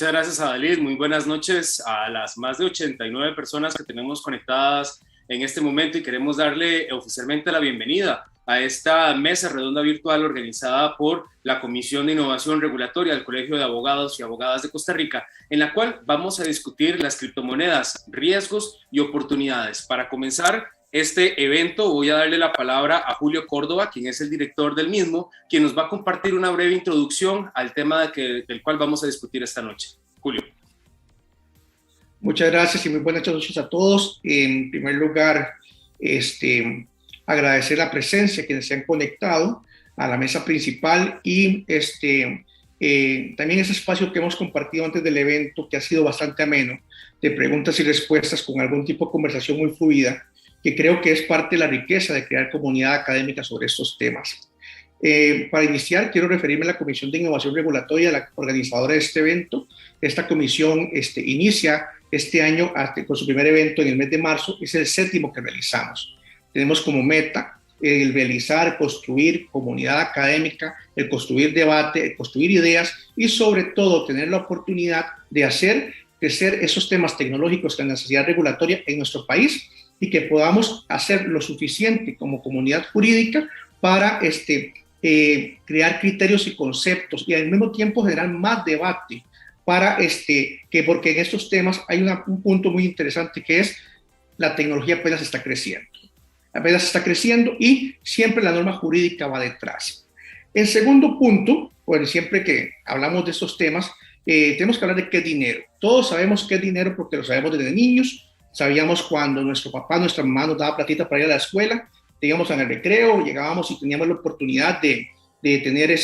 Muchas gracias, Adalid. Muy buenas noches a las más de 89 personas que tenemos conectadas en este momento y queremos darle oficialmente la bienvenida a esta mesa redonda virtual organizada por la Comisión de Innovación Regulatoria del Colegio de Abogados y Abogadas de Costa Rica, en la cual vamos a discutir las criptomonedas, riesgos y oportunidades. Para comenzar este evento voy a darle la palabra a Julio Córdoba, quien es el director del mismo, quien nos va a compartir una breve introducción al tema del cual vamos a discutir esta noche. Julio. Muchas gracias y muy buenas noches a todos. En primer lugar, agradecer la presencia de quienes se han conectado a la mesa principal y también ese espacio que hemos compartido antes del evento, que ha sido bastante ameno, de preguntas y respuestas con algún tipo de conversación muy fluida, que creo que es parte de la riqueza de crear comunidad académica sobre estos temas. Para iniciar, quiero referirme a la Comisión de Innovación Regulatoria, la organizadora de este evento. Esta comisión inicia este año con su primer evento en el mes de marzo, es el 7º que realizamos. Tenemos como meta el realizar, construir comunidad académica, el construir debate, el construir ideas y sobre todo tener la oportunidad de hacer crecer esos temas tecnológicos con necesidad regulatoria en nuestro país y que podamos hacer lo suficiente como comunidad jurídica para crear criterios y conceptos y al mismo tiempo generar más debate para porque en estos temas hay un punto muy interesante que es la tecnología apenas está creciendo y siempre la norma jurídica va detrás. En segundo punto, pues siempre que hablamos de estos temas, tenemos que hablar de qué es dinero. Todos sabemos qué es dinero porque lo sabemos desde niños. Sabíamos cuando nuestro papá, nuestra mamá nos daba platita para ir a la escuela, íbamos en el recreo, llegábamos y teníamos la oportunidad de tener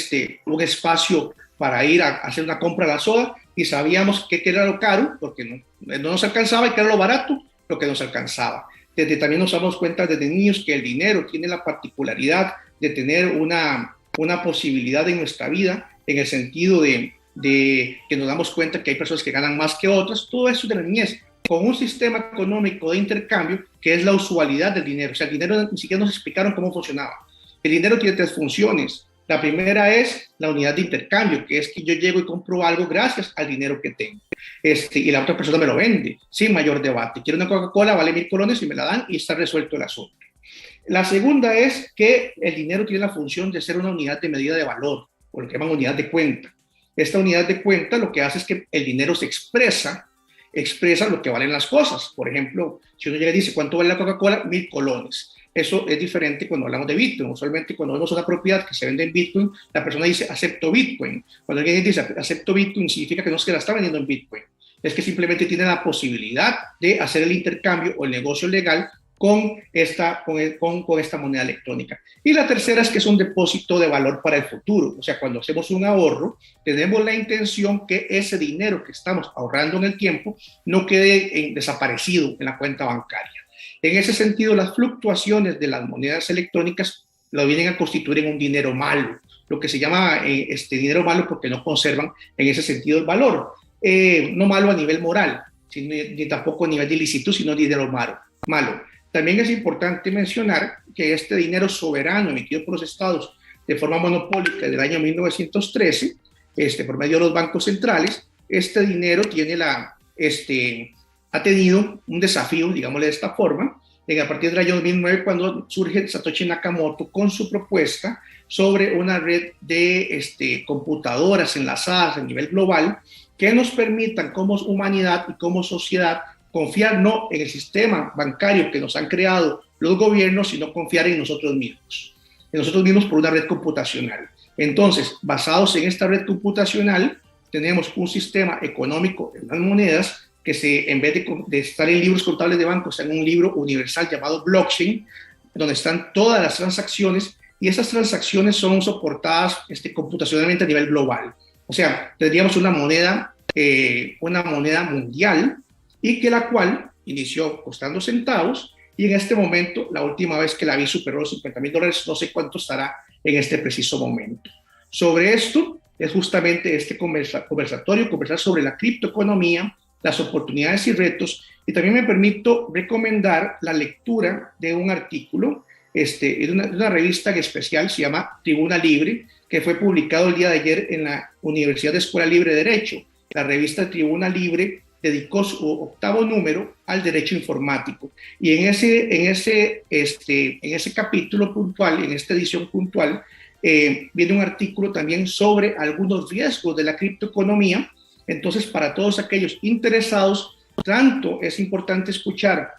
un espacio para ir a hacer una compra a la soda y sabíamos qué era lo caro, porque no nos alcanzaba, y qué era lo barato, lo que nos alcanzaba. También nos damos cuenta desde niños que el dinero tiene la particularidad de tener una posibilidad en nuestra vida, en el sentido de que nos damos cuenta que hay personas que ganan más que otras, todo eso de la niñez, con un sistema económico de intercambio que es la usualidad del dinero. O sea, el dinero ni siquiera nos explicaron cómo funcionaba. El dinero tiene 3 funciones. La primera es la unidad de intercambio, que es que yo llego y compro algo gracias al dinero que tengo. Y la otra persona me lo vende, sin mayor debate. Quiero una Coca-Cola, vale 1000 colones y me la dan y está resuelto el asunto. La segunda es que el dinero tiene la función de ser una unidad de medida de valor, o lo que llaman unidad de cuenta. Esta unidad de cuenta lo que hace es que el dinero se expresa lo que valen las cosas. Por ejemplo, si uno llega y dice, ¿cuánto vale la Coca-Cola? 1000 colones. Eso es diferente cuando hablamos de Bitcoin. Usualmente cuando vemos una propiedad que se vende en Bitcoin, la persona dice, acepto Bitcoin. Cuando alguien dice, acepto Bitcoin, significa que no es que la está vendiendo en Bitcoin. Es que simplemente tiene la posibilidad de hacer el intercambio o el negocio legal con esta moneda electrónica. Y la tercera es que es un depósito de valor para el futuro. O sea, cuando hacemos un ahorro, tenemos la intención que ese dinero que estamos ahorrando en el tiempo no quede desaparecido en la cuenta bancaria. En ese sentido, las fluctuaciones de las monedas electrónicas lo vienen a constituir en un dinero malo, lo que se llama dinero malo porque no conservan en ese sentido el valor. No malo a nivel moral, ni tampoco a nivel de ilicitud, sino dinero malo. También es importante mencionar que este dinero soberano emitido por los estados de forma monopólica desde el año 1913, por medio de los bancos centrales, este dinero ha tenido un desafío, digámosle de esta forma, a partir del año 2009, cuando surge Satoshi Nakamoto con su propuesta sobre una red de computadoras enlazadas a nivel global que nos permitan como humanidad y como sociedad confiar no en el sistema bancario que nos han creado los gobiernos, sino confiar en nosotros mismos por una red computacional. Entonces, basados en esta red computacional, tenemos un sistema económico en las monedas que en vez de estar en libros contables de bancos, está en un libro universal llamado blockchain, donde están todas las transacciones y esas transacciones son soportadas computacionalmente a nivel global. O sea, tendríamos una moneda mundial y que la cual inició costando centavos y en este momento, la última vez que la vi superó los $50,000, no sé cuánto estará en este preciso momento. Sobre esto es justamente este conversatorio, conversar sobre la criptoeconomía, las oportunidades y retos, y también me permito recomendar la lectura de un artículo de una revista especial, se llama Tribuna Libre, que fue publicado el día de ayer en la Universidad de Escuela Libre de Derecho. la revista Tribuna Libre dedicó su 8º número al derecho informático. Y en ese capítulo puntual, en esta edición puntual, viene un artículo también sobre algunos riesgos de la criptoeconomía. Entonces, para todos aquellos interesados, tanto es importante escuchar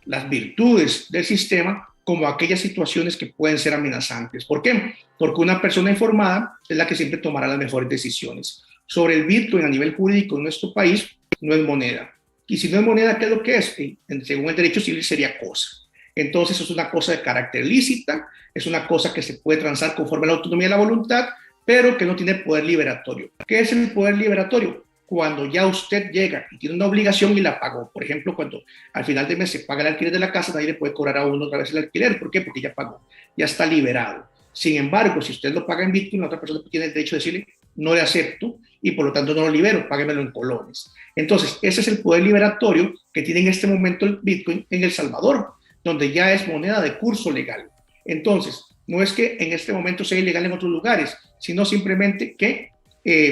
las virtudes del sistema como aquellas situaciones que pueden ser amenazantes. ¿Por qué? Porque una persona informada es la que siempre tomará las mejores decisiones. Sobre el Bitcoin a nivel jurídico en nuestro país, no es moneda. Y si no es moneda, ¿qué es lo que es? Según el derecho civil sería cosa. Entonces es una cosa de carácter lícita, es una cosa que se puede transar conforme a la autonomía de la voluntad, pero que no tiene poder liberatorio. ¿Qué es el poder liberatorio? Cuando ya usted llega y tiene una obligación y la pagó. Por ejemplo, cuando al final de mes se paga el alquiler de la casa, nadie le puede cobrar a uno otra vez el alquiler. ¿Por qué? Porque ya pagó, ya está liberado. Sin embargo, si usted lo paga en Bitcoin, la otra persona tiene el derecho de decirle, no le acepto y por lo tanto no lo libero, páguemelo en colones. Entonces, ese es el poder liberatorio que tiene en este momento el Bitcoin en El Salvador, donde ya es moneda de curso legal. Entonces, no es que en este momento sea ilegal en otros lugares, sino simplemente que,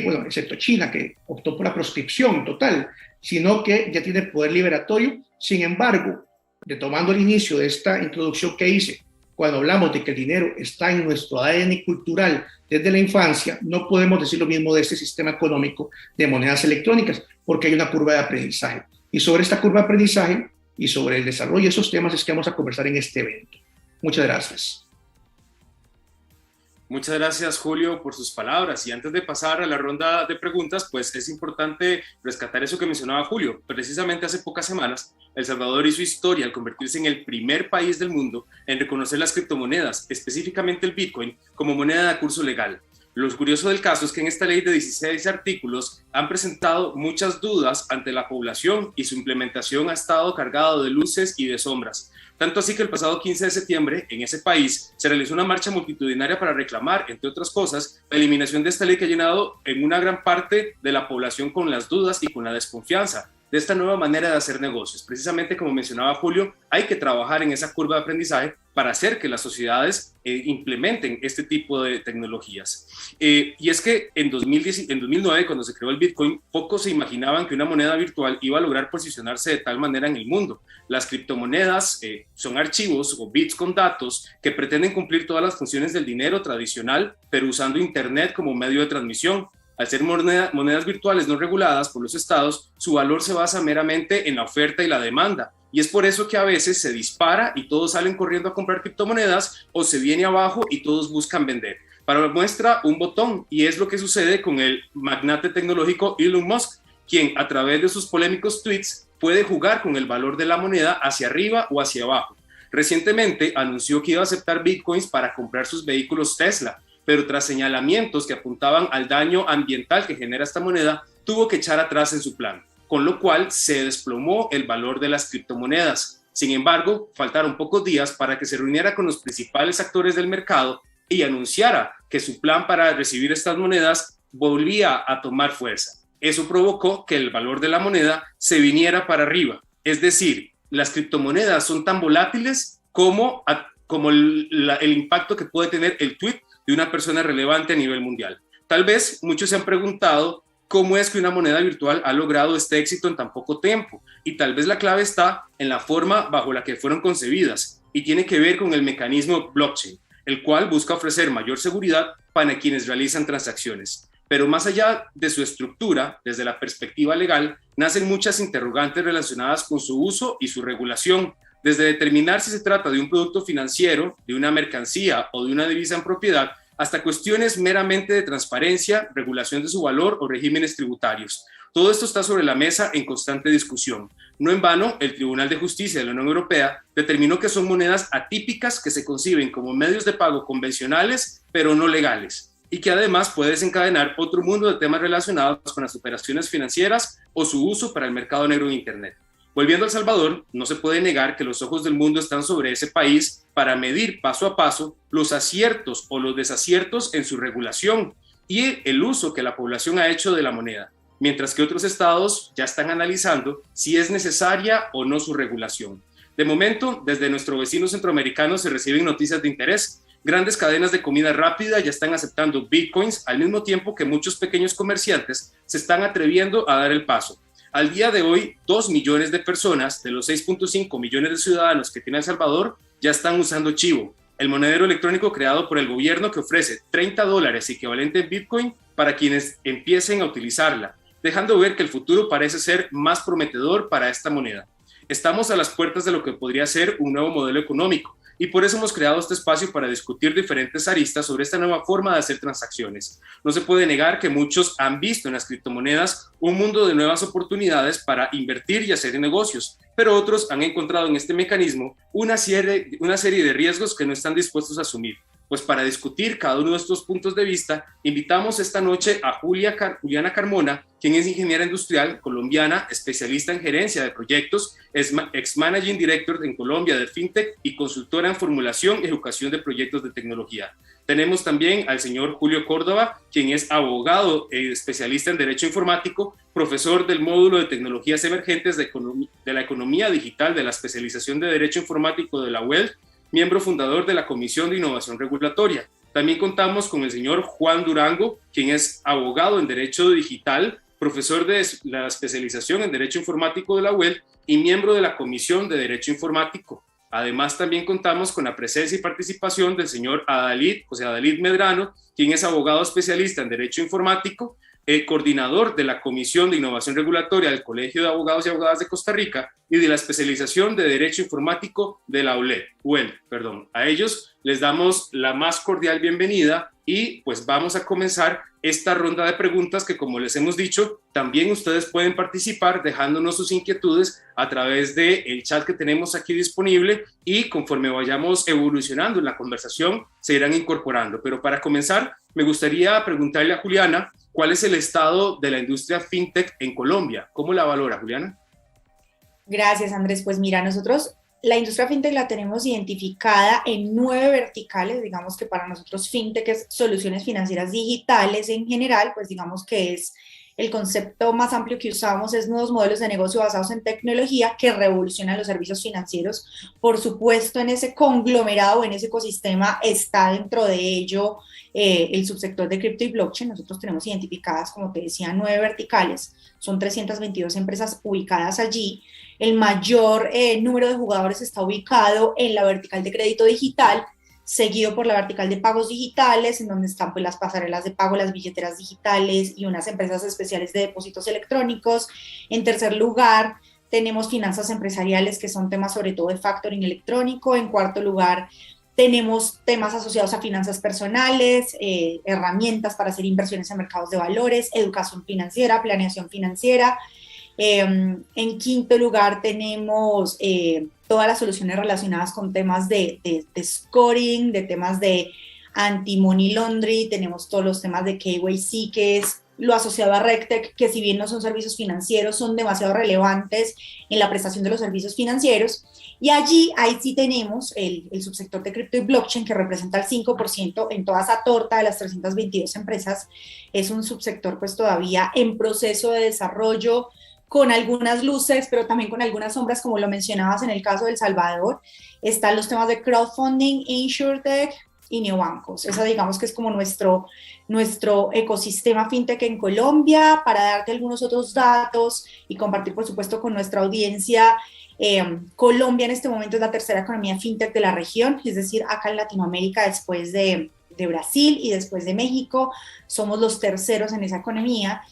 bueno, excepto China, que optó por la proscripción total, sino que ya tiene poder liberatorio. Sin embargo, retomando el inicio de esta introducción que hice, cuando hablamos de que el dinero está en nuestro ADN cultural desde la infancia, no podemos decir lo mismo de este sistema económico de monedas electrónicas, porque hay una curva de aprendizaje. Y sobre esta curva de aprendizaje y sobre el desarrollo de esos temas es que vamos a conversar en este evento. Muchas gracias. Muchas gracias, Julio, por sus palabras. Y antes de pasar a la ronda de preguntas, pues es importante rescatar eso que mencionaba Julio. Precisamente hace pocas semanas, El Salvador hizo historia al convertirse en el primer país del mundo en reconocer las criptomonedas, específicamente el Bitcoin, como moneda de curso legal. Lo curioso del caso es que en esta ley de 16 artículos han presentado muchas dudas ante la población y su implementación ha estado cargado de luces y de sombras. Tanto así que el pasado 15 de septiembre, en ese país, se realizó una marcha multitudinaria para reclamar, entre otras cosas, la eliminación de esta ley que ha llenado en una gran parte de la población con las dudas y con la desconfianza de esta nueva manera de hacer negocios. Precisamente como mencionaba Julio, hay que trabajar en esa curva de aprendizaje para hacer que las sociedades implementen este tipo de tecnologías. Y es que en 2009, cuando se creó el Bitcoin, pocos se imaginaban que una moneda virtual iba a lograr posicionarse de tal manera en el mundo. Las criptomonedas son archivos o bits con datos que pretenden cumplir todas las funciones del dinero tradicional, pero usando Internet como medio de transmisión. Al ser monedas virtuales no reguladas por los estados, su valor se basa meramente en la oferta y la demanda. Y es por eso que a veces se dispara y todos salen corriendo a comprar criptomonedas, o se viene abajo y todos buscan vender. Para muestra, un botón, y es lo que sucede con el magnate tecnológico Elon Musk, quien a través de sus polémicos tweets puede jugar con el valor de la moneda hacia arriba o hacia abajo. Recientemente anunció que iba a aceptar bitcoins para comprar sus vehículos Tesla, pero tras señalamientos que apuntaban al daño ambiental que genera esta moneda, tuvo que echar atrás en su plan, con lo cual se desplomó el valor de las criptomonedas. Sin embargo, faltaron pocos días para que se reuniera con los principales actores del mercado y anunciara que su plan para recibir estas monedas volvía a tomar fuerza. Eso provocó que el valor de la moneda se viniera para arriba. Es decir, las criptomonedas son tan volátiles como el impacto que puede tener el tweet de una persona relevante a nivel mundial. Tal vez muchos se han preguntado cómo es que una moneda virtual ha logrado este éxito en tan poco tiempo, y tal vez la clave está en la forma bajo la que fueron concebidas y tiene que ver con el mecanismo blockchain, el cual busca ofrecer mayor seguridad para quienes realizan transacciones. Pero más allá de su estructura, desde la perspectiva legal, nacen muchas interrogantes relacionadas con su uso y su regulación, desde determinar si se trata de un producto financiero, de una mercancía o de una divisa en propiedad, hasta cuestiones meramente de transparencia, regulación de su valor o regímenes tributarios. Todo esto está sobre la mesa en constante discusión. No en vano, el Tribunal de Justicia de la Unión Europea determinó que son monedas atípicas que se conciben como medios de pago convencionales, pero no legales, y que además puede desencadenar otro mundo de temas relacionados con las operaciones financieras o su uso para el mercado negro en Internet. Volviendo a El Salvador, no se puede negar que los ojos del mundo están sobre ese país para medir paso a paso los aciertos o los desaciertos en su regulación y el uso que la población ha hecho de la moneda, mientras que otros estados ya están analizando si es necesaria o no su regulación. De momento, desde nuestro vecino centroamericano se reciben noticias de interés. Grandes cadenas de comida rápida ya están aceptando bitcoins al mismo tiempo que muchos pequeños comerciantes se están atreviendo a dar el paso. Al día de hoy, 2 millones de personas de los 6.5 millones de ciudadanos que tiene El Salvador ya están usando Chivo, el monedero electrónico creado por el gobierno que ofrece $30 equivalente en bitcoin para quienes empiecen a utilizarla, dejando ver que el futuro parece ser más prometedor para esta moneda. Estamos a las puertas de lo que podría ser un nuevo modelo económico, y por eso hemos creado este espacio para discutir diferentes aristas sobre esta nueva forma de hacer transacciones. No se puede negar que muchos han visto en las criptomonedas un mundo de nuevas oportunidades para invertir y hacer negocios, pero otros han encontrado en este mecanismo una serie de riesgos que no están dispuestos a asumir. Pues para discutir cada uno de estos puntos de vista, invitamos esta noche a Juliana Carmona, quien es ingeniera industrial colombiana, especialista en gerencia de proyectos, es ex-managing director en Colombia de FinTech y consultora en formulación y educación de proyectos de tecnología. Tenemos también al señor Julio Córdoba, quien es abogado especialista en Derecho Informático, profesor del módulo de Tecnologías Emergentes de la Economía Digital de la especialización de Derecho Informático de la UEL, miembro fundador de la Comisión de Innovación Regulatoria. También contamos con el señor Juan Durango, quien es abogado en Derecho Digital, profesor de la especialización en Derecho Informático de la UEL y miembro de la Comisión de Derecho Informático. Además, también contamos con la presencia y participación del señor José Adalid Medrano, quien es abogado especialista en Derecho Informático, coordinador de la Comisión de Innovación Regulatoria del Colegio de Abogados y Abogadas de Costa Rica y de la especialización de Derecho Informático de la UEL. A ellos les damos la más cordial bienvenida y pues vamos a comenzar esta ronda de preguntas que, como les hemos dicho, también ustedes pueden participar dejándonos sus inquietudes a través del chat que tenemos aquí disponible y conforme vayamos evolucionando en la conversación se irán incorporando. Pero para comenzar, me gustaría preguntarle a Juliana, ¿cuál es el estado de la industria fintech en Colombia? ¿Cómo la valora, Juliana? Gracias, Andrés. Pues mira, nosotros la industria fintech la tenemos identificada en 9 verticales. Digamos que para nosotros fintech es soluciones financieras digitales en general, pues digamos que es el concepto más amplio que usamos, es nuevos modelos de negocio basados en tecnología que revolucionan los servicios financieros. Por supuesto, en ese conglomerado, en ese ecosistema, está dentro de ello el subsector de cripto y blockchain. Nosotros tenemos identificadas, como te decía, 9 verticales. Son 322 empresas ubicadas allí. El mayor número de jugadores está ubicado en la vertical de crédito digital, seguido por la vertical de pagos digitales, en donde están pues, las pasarelas de pago, las billeteras digitales y unas empresas especiales de depósitos electrónicos. En tercer lugar, tenemos finanzas empresariales, que son temas sobre todo de factoring electrónico. En cuarto lugar, tenemos temas asociados a finanzas personales, herramientas para hacer inversiones en mercados de valores, educación financiera, planeación financiera. En quinto lugar tenemos todas las soluciones relacionadas con temas de scoring, de temas de anti-money laundering, tenemos todos los temas de KYC, que es lo asociado a RegTech, que si bien no son servicios financieros, son demasiado relevantes en la prestación de los servicios financieros. Y allí, ahí sí tenemos el subsector de cripto y blockchain, que representa el 5% en toda esa torta de las 322 empresas. Es un subsector pues todavía en proceso de desarrollo, con algunas luces, pero también con algunas sombras, como lo mencionabas en el caso de El Salvador. Están los temas de crowdfunding, insurtech y neobancos. Esa digamos que es como nuestro ecosistema fintech en Colombia. Para darte algunos otros datos y compartir, por supuesto, con nuestra audiencia, Colombia en este momento es la tercera economía fintech de la región, es decir, acá en Latinoamérica, después de Brasil y después de México, somos los terceros en esa economía.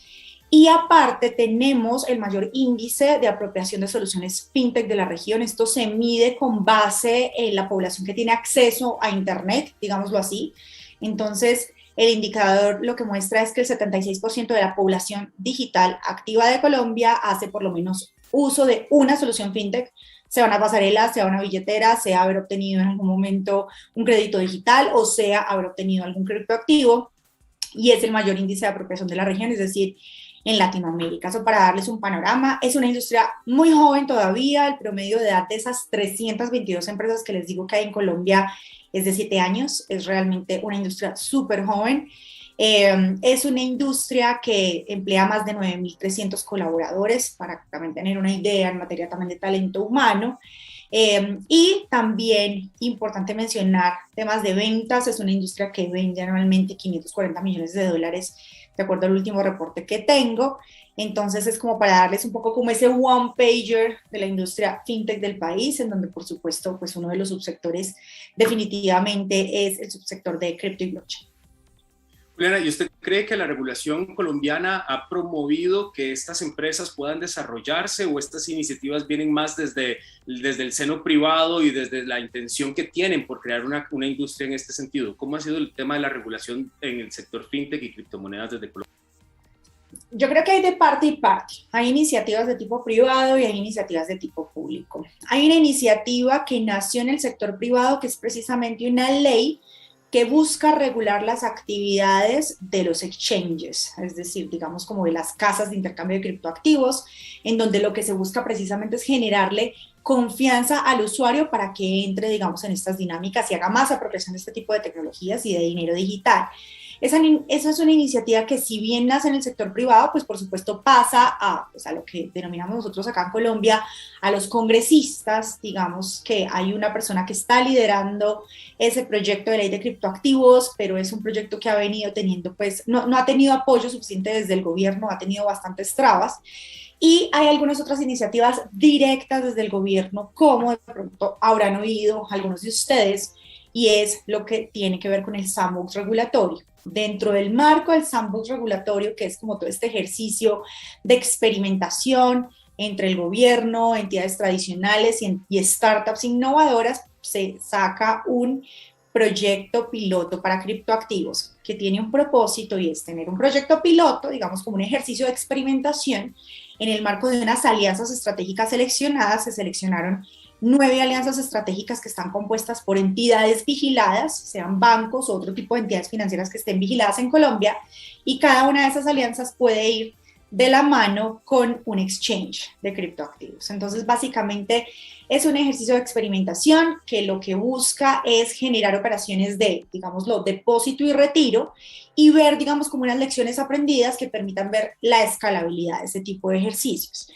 Y aparte tenemos el mayor índice de apropiación de soluciones fintech de la región. Esto se mide con base en la población que tiene acceso a Internet, digámoslo así. Entonces, el indicador lo que muestra es que el 76% de la población digital activa de Colombia hace por lo menos uso de una solución fintech, sea una pasarela, sea una billetera, sea haber obtenido en algún momento un crédito digital o sea haber obtenido algún criptoactivo. Y es el mayor índice de apropiación de la región, es decir, en Latinoamérica. Eso para darles un panorama. Es una industria muy joven todavía. El promedio de edad de esas 322 empresas que les digo que hay en Colombia es de 7 años. Es realmente una industria súper joven. Es una industria que emplea más de 9.300 colaboradores, para también tener una idea en materia también de talento humano. Y también importante mencionar temas de ventas, es una industria que vende anualmente 540 millones de dólares, de acuerdo al último reporte que tengo. Entonces es como para darles un poco como ese one pager de la industria fintech del país, en donde por supuesto pues uno de los subsectores definitivamente es el subsector de cripto y blockchain. Juliana, ¿y usted cree que la regulación colombiana ha promovido que estas empresas puedan desarrollarse o estas iniciativas vienen más desde el seno privado y desde la intención que tienen por crear una industria en este sentido? ¿Cómo ha sido el tema de la regulación en el sector fintech y criptomonedas desde Colombia? Yo creo que hay de parte y parte. Hay iniciativas de tipo privado y hay iniciativas de tipo público. Hay una iniciativa que nació en el sector privado que es precisamente una ley que busca regular las actividades de los exchanges, es decir, digamos como de las casas de intercambio de criptoactivos, en donde lo que se busca precisamente es generarle confianza al usuario para que entre, digamos, en estas dinámicas y haga más apropiación de este tipo de tecnologías y de dinero digital. Esa es una iniciativa que si bien nace en el sector privado, pues por supuesto pasa pues a lo que denominamos nosotros acá en Colombia, a los congresistas, digamos que hay una persona que está liderando ese proyecto de ley de criptoactivos, pero es un proyecto que ha venido teniendo, pues no ha tenido apoyo suficiente desde el gobierno, ha tenido bastantes trabas. Y hay algunas otras iniciativas directas desde el gobierno, como de pronto habrán oído algunos de ustedes, y es lo que tiene que ver con el sandbox regulatorio. Dentro del marco del sandbox regulatorio, que es como todo este ejercicio de experimentación entre el gobierno, entidades tradicionales y startups innovadoras, se saca un proyecto piloto para criptoactivos que tiene un propósito y es tener un proyecto piloto, digamos como un ejercicio de experimentación en el marco de unas alianzas estratégicas seleccionadas. Se seleccionaron 9 alianzas estratégicas que están compuestas por entidades vigiladas, sean bancos o otro tipo de entidades financieras que estén vigiladas en Colombia, y cada una de esas alianzas puede ir de la mano con un exchange de criptoactivos. Entonces, básicamente es un ejercicio de experimentación que lo que busca es generar operaciones de, digámoslo, depósito y retiro y ver, digamos, como unas lecciones aprendidas que permitan ver la escalabilidad de ese tipo de ejercicios.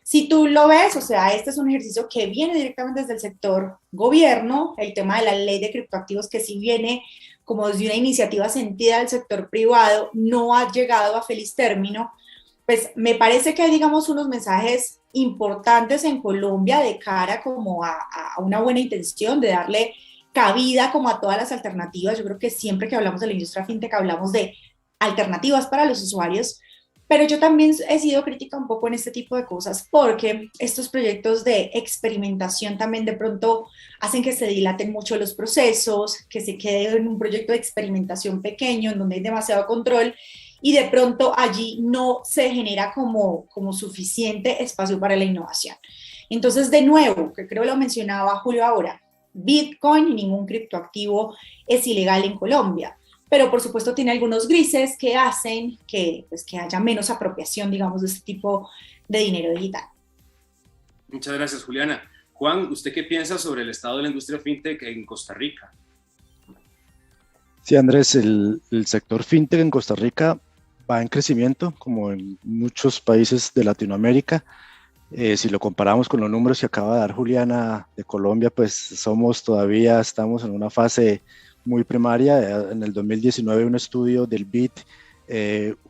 Si tú lo ves, o sea, este es un ejercicio que viene directamente desde el sector gobierno, el tema de la ley de criptoactivos que sí viene como desde una iniciativa sentida del sector privado, no ha llegado a feliz término, pues me parece que hay, digamos, unos mensajes importantes en Colombia de cara como a una buena intención de darle cabida como a todas las alternativas. Yo creo que siempre que hablamos de la industria fintech hablamos de alternativas para los usuarios, pero yo también he sido crítica un poco en este tipo de cosas porque estos proyectos de experimentación también de pronto hacen que se dilaten mucho los procesos, que se quede en un proyecto de experimentación pequeño en donde hay demasiado control y de pronto allí no se genera como suficiente espacio para la innovación. Entonces, de nuevo, que creo lo mencionaba Julio ahora, Bitcoin y ningún criptoactivo es ilegal en Colombia, pero por supuesto tiene algunos grises que hacen que haya menos apropiación, digamos, de este tipo de dinero digital. Muchas gracias, Juliana. Juan, ¿usted qué piensa sobre el estado de la industria fintech en Costa Rica? Sí, Andrés, el sector fintech en Costa Rica va en crecimiento, como en muchos países de Latinoamérica. Si lo comparamos con los números que acaba de dar Juliana de Colombia, pues estamos en una fase muy primaria. En el 2019 un estudio del BID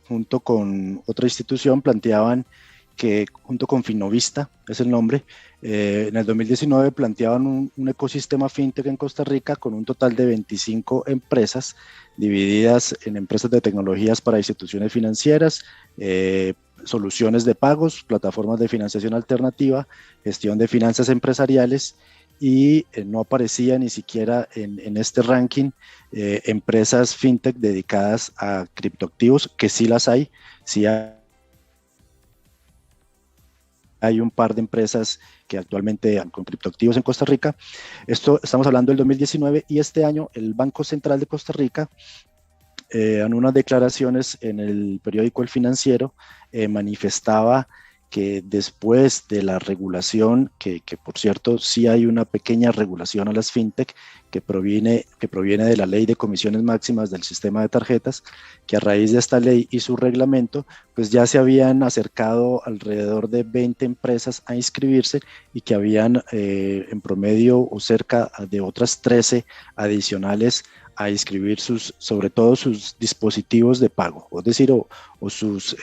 junto con otra institución planteaban que, junto con Finovista, es el nombre, en el 2019 planteaban un ecosistema fintech en Costa Rica con un total de 25 empresas divididas en empresas de tecnologías para instituciones financieras, soluciones de pagos, plataformas de financiación alternativa, gestión de finanzas empresariales, y no aparecía ni siquiera en este ranking empresas fintech dedicadas a criptoactivos, que sí las hay, sí hay un par de empresas que actualmente con criptoactivos en Costa Rica. Esto estamos hablando del 2019, y este año el Banco Central de Costa Rica, en unas declaraciones en el periódico El Financiero, manifestaba que después de la regulación, que por cierto sí hay una pequeña regulación a las fintech que proviene de la ley de comisiones máximas del sistema de tarjetas, que a raíz de esta ley y su reglamento, pues ya se habían acercado alrededor de 20 empresas a inscribirse y que habían en promedio o cerca de otras 13 adicionales a inscribir sobre todo sus dispositivos de pago, es decir, o sus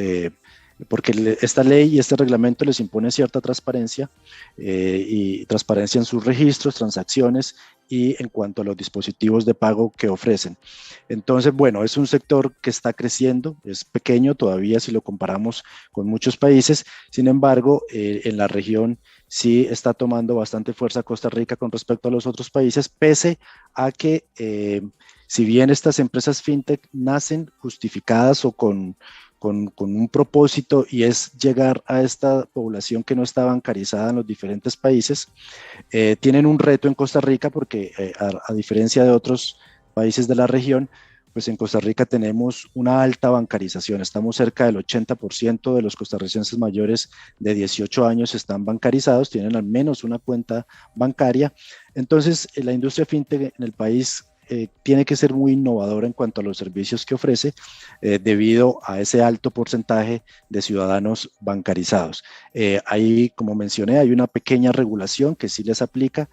porque esta ley y este reglamento les impone cierta transparencia y transparencia en sus registros, transacciones y en cuanto a los dispositivos de pago que ofrecen. Entonces, bueno, es un sector que está creciendo, es pequeño todavía si lo comparamos con muchos países, sin embargo, en la región sí está tomando bastante fuerza Costa Rica con respecto a los otros países, pese a que si bien estas empresas fintech nacen justificadas o con un propósito y es llegar a esta población que no está bancarizada en los diferentes países, tienen un reto en Costa Rica porque a diferencia de otros países de la región, pues en Costa Rica tenemos una alta bancarización, estamos cerca del 80% de los costarricenses mayores de 18 años están bancarizados, tienen al menos una cuenta bancaria, entonces la industria fintech en el país tiene que ser muy innovadora en cuanto a los servicios que ofrece debido a ese alto porcentaje de ciudadanos bancarizados. Ahí, como mencioné, hay una pequeña regulación que sí les aplica,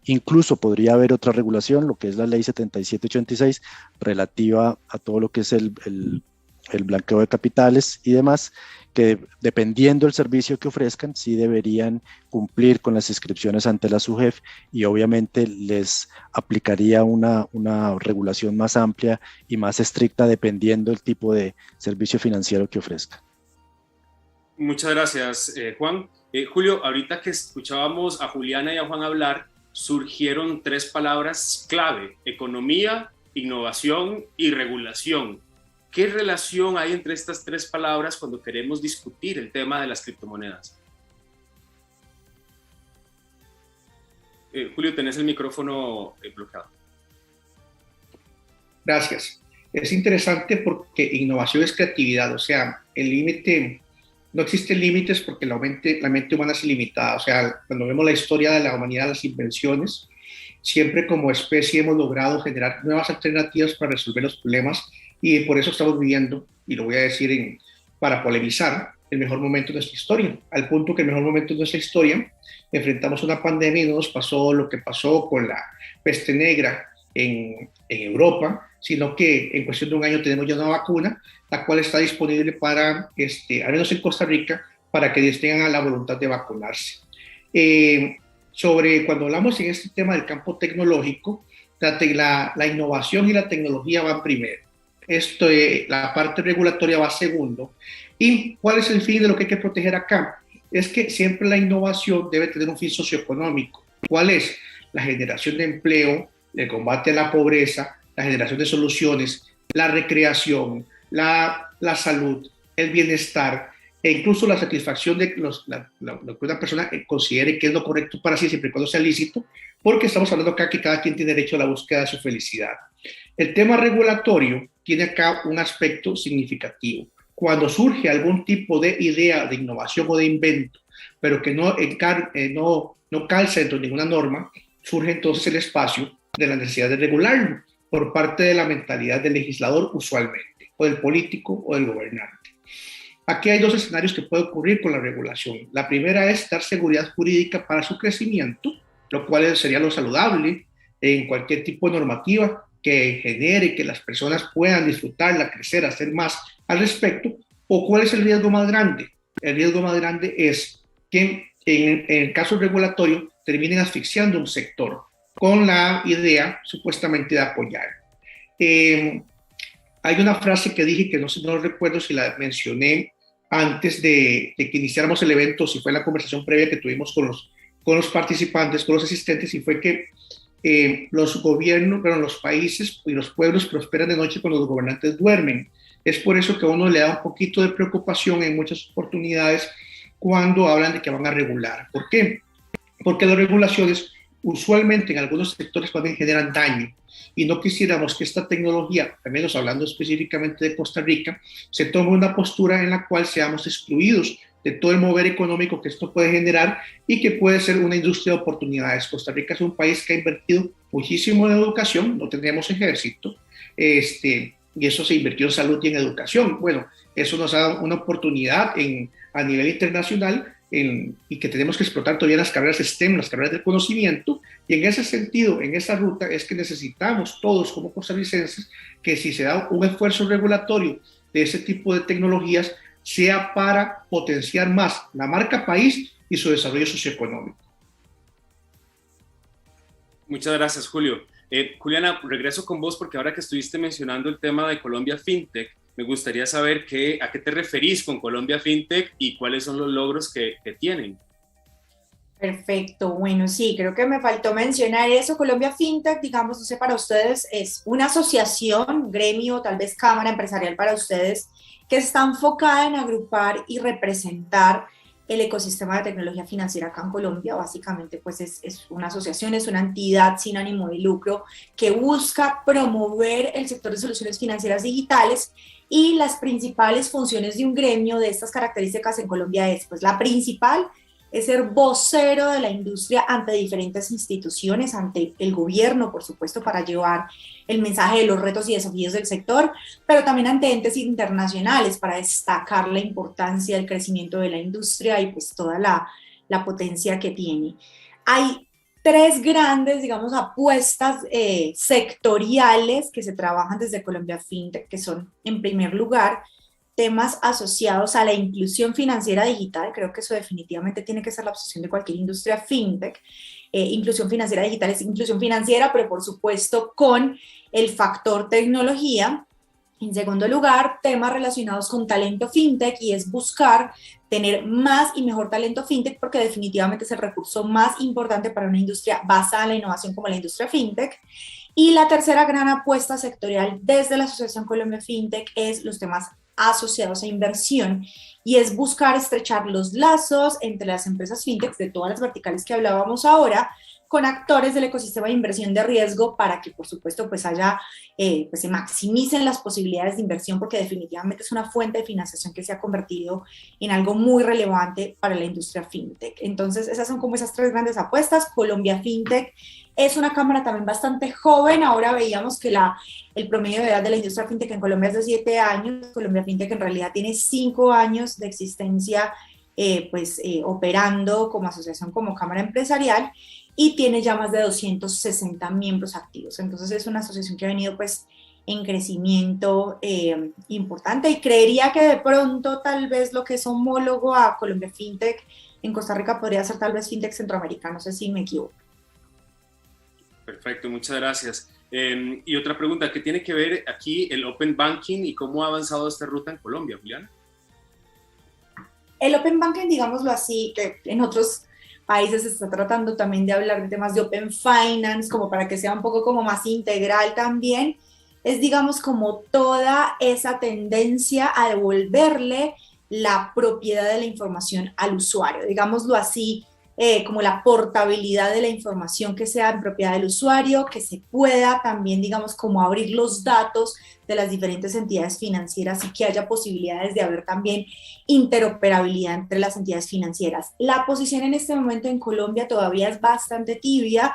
incluso podría haber otra regulación, lo que es la ley 7786, relativa a todo lo que es el blanqueo de capitales y demás, que dependiendo del servicio que ofrezcan, sí deberían cumplir con las inscripciones ante la SUGEF y obviamente les aplicaría una regulación más amplia y más estricta dependiendo del tipo de servicio financiero que ofrezcan. Muchas gracias, Juan. Julio, ahorita que escuchábamos a Juliana y a Juan hablar, surgieron 3 palabras clave: economía, innovación y regulación. ¿Qué relación hay entre estas 3 palabras cuando queremos discutir el tema de las criptomonedas? Julio, tenés el micrófono bloqueado. Gracias. Es interesante porque innovación es creatividad, o sea, el límite, no existen límites porque la mente humana es ilimitada, o sea, cuando vemos la historia de la humanidad, las invenciones, siempre como especie hemos logrado generar nuevas alternativas para resolver los problemas y por eso estamos viviendo, y lo voy a decir para polemizar, el mejor momento de nuestra historia, al punto que el mejor momento de nuestra historia enfrentamos una pandemia y no nos pasó lo que pasó con la peste negra en Europa, sino que en cuestión de un año tenemos ya una vacuna, la cual está disponible para, al menos en Costa Rica, para que tengan la voluntad de vacunarse. Cuando hablamos en este tema del campo tecnológico, la innovación y la tecnología van primero. La parte regulatoria va segundo. ¿Y cuál es el fin de lo que hay que proteger acá? Es que siempre la innovación debe tener un fin socioeconómico. ¿Cuál es? La generación de empleo, el combate a la pobreza, la generación de soluciones, la recreación, la salud, el bienestar e incluso la satisfacción de lo que una persona considere que es lo correcto para sí, siempre y cuando sea lícito, porque estamos hablando acá que cada quien tiene derecho a la búsqueda de su felicidad. El tema regulatorio tiene acá un aspecto significativo. Cuando surge algún tipo de idea de innovación o de invento, pero que no calza dentro de ninguna norma, surge entonces el espacio de la necesidad de regularlo por parte de la mentalidad del legislador usualmente, o del político o del gobernante. Aquí hay 2 escenarios que pueden ocurrir con la regulación. La primera es dar seguridad jurídica para su crecimiento, lo cual sería lo saludable en cualquier tipo de normativa que genere que las personas puedan disfrutarla, crecer, hacer más al respecto. ¿O cuál es el riesgo más grande? El riesgo más grande es que en el caso regulatorio terminen asfixiando un sector con la idea supuestamente de apoyar. Hay una frase que dije que no recuerdo si la mencioné antes de que iniciáramos el evento, si fue la conversación previa que tuvimos con los participantes, con los asistentes, y fue que los gobiernos, los países y los pueblos prosperan de noche cuando los gobernantes duermen. Es por eso que a uno le da un poquito de preocupación en muchas oportunidades cuando hablan de que van a regular. ¿Por qué? Porque las regulaciones usualmente en algunos sectores también generan daño y no quisiéramos que esta tecnología, al menos hablando específicamente de Costa Rica, se tome una postura en la cual seamos excluidos de todo el mover económico que esto puede generar y que puede ser una industria de oportunidades. Costa Rica es un país que ha invertido muchísimo en educación, no tenemos ejército, y eso se invirtió en salud y en educación. Bueno, eso nos ha dado una oportunidad a nivel internacional y que tenemos que explotar todavía las carreras STEM, las carreras del conocimiento, y en ese sentido, en esa ruta, es que necesitamos todos como costarricenses que si se da un esfuerzo regulatorio de ese tipo de tecnologías, sea para potenciar más la marca país y su desarrollo socioeconómico. Muchas gracias, Julio. Juliana, regreso con vos porque ahora que estuviste mencionando el tema de Colombia FinTech, me gustaría saber a qué te referís con Colombia FinTech y cuáles son los logros que tienen. Perfecto, bueno, sí, creo que me faltó mencionar eso. Colombia FinTech, digamos, no sé, para ustedes es una asociación, gremio, tal vez cámara empresarial para ustedes, que está enfocada en agrupar y representar el ecosistema de tecnología financiera acá en Colombia. Básicamente, pues es una asociación, es una entidad sin ánimo de lucro que busca promover el sector de soluciones financieras digitales, y las principales funciones de un gremio de estas características en Colombia es, pues la principal es ser vocero de la industria ante diferentes instituciones, ante el gobierno, por supuesto, para llevar el mensaje de los retos y desafíos del sector, pero también ante entes internacionales para destacar la importancia del crecimiento de la industria y pues toda la potencia que tiene. Hay tres grandes, digamos, apuestas sectoriales que se trabajan desde Colombia FinTech, que son, en primer lugar, temas asociados a la inclusión financiera digital. Creo que eso definitivamente tiene que ser la obsesión de cualquier industria fintech. Inclusión financiera digital es inclusión financiera, pero por supuesto con el factor tecnología. En segundo lugar, temas relacionados con talento fintech, y es buscar tener más y mejor talento fintech, porque definitivamente es el recurso más importante para una industria basada en la innovación como la industria fintech. Y la tercera gran apuesta sectorial desde la Asociación Colombia FinTech es los temas asociados a inversión, y es buscar estrechar los lazos entre las empresas fintech de todas las verticales que hablábamos ahora con actores del ecosistema de inversión de riesgo para que, por supuesto, pues haya, pues se maximicen las posibilidades de inversión, porque definitivamente es una fuente de financiación que se ha convertido en algo muy relevante para la industria fintech. Entonces, esas son como esas tres grandes apuestas. Colombia FinTech es una cámara también bastante joven. Ahora veíamos que el promedio de edad de la industria fintech en Colombia es de 7 años. Colombia FinTech en realidad tiene 5 años de existencia operando como asociación, como cámara empresarial, y tiene ya más de 260 miembros activos. Entonces es una asociación que ha venido pues en crecimiento importante, y creería que de pronto tal vez lo que es homólogo a Colombia FinTech en Costa Rica podría ser tal vez FinTech Centroamericano, no sé si me equivoco. Perfecto, muchas gracias. Y otra pregunta, ¿qué tiene que ver aquí el Open Banking y cómo ha avanzado esta ruta en Colombia, Juliana? El Open Banking, digámoslo así, que en otros países se está tratando también de hablar de temas de Open Finance, como para que sea un poco como más integral también, es digamos como toda esa tendencia a devolverle la propiedad de la información al usuario, digámoslo así, como la portabilidad de la información que sea en propiedad del usuario, que se pueda también, digamos, como abrir los datos de las diferentes entidades financieras y que haya posibilidades de haber también interoperabilidad entre las entidades financieras. La posición en este momento en Colombia todavía es bastante tibia.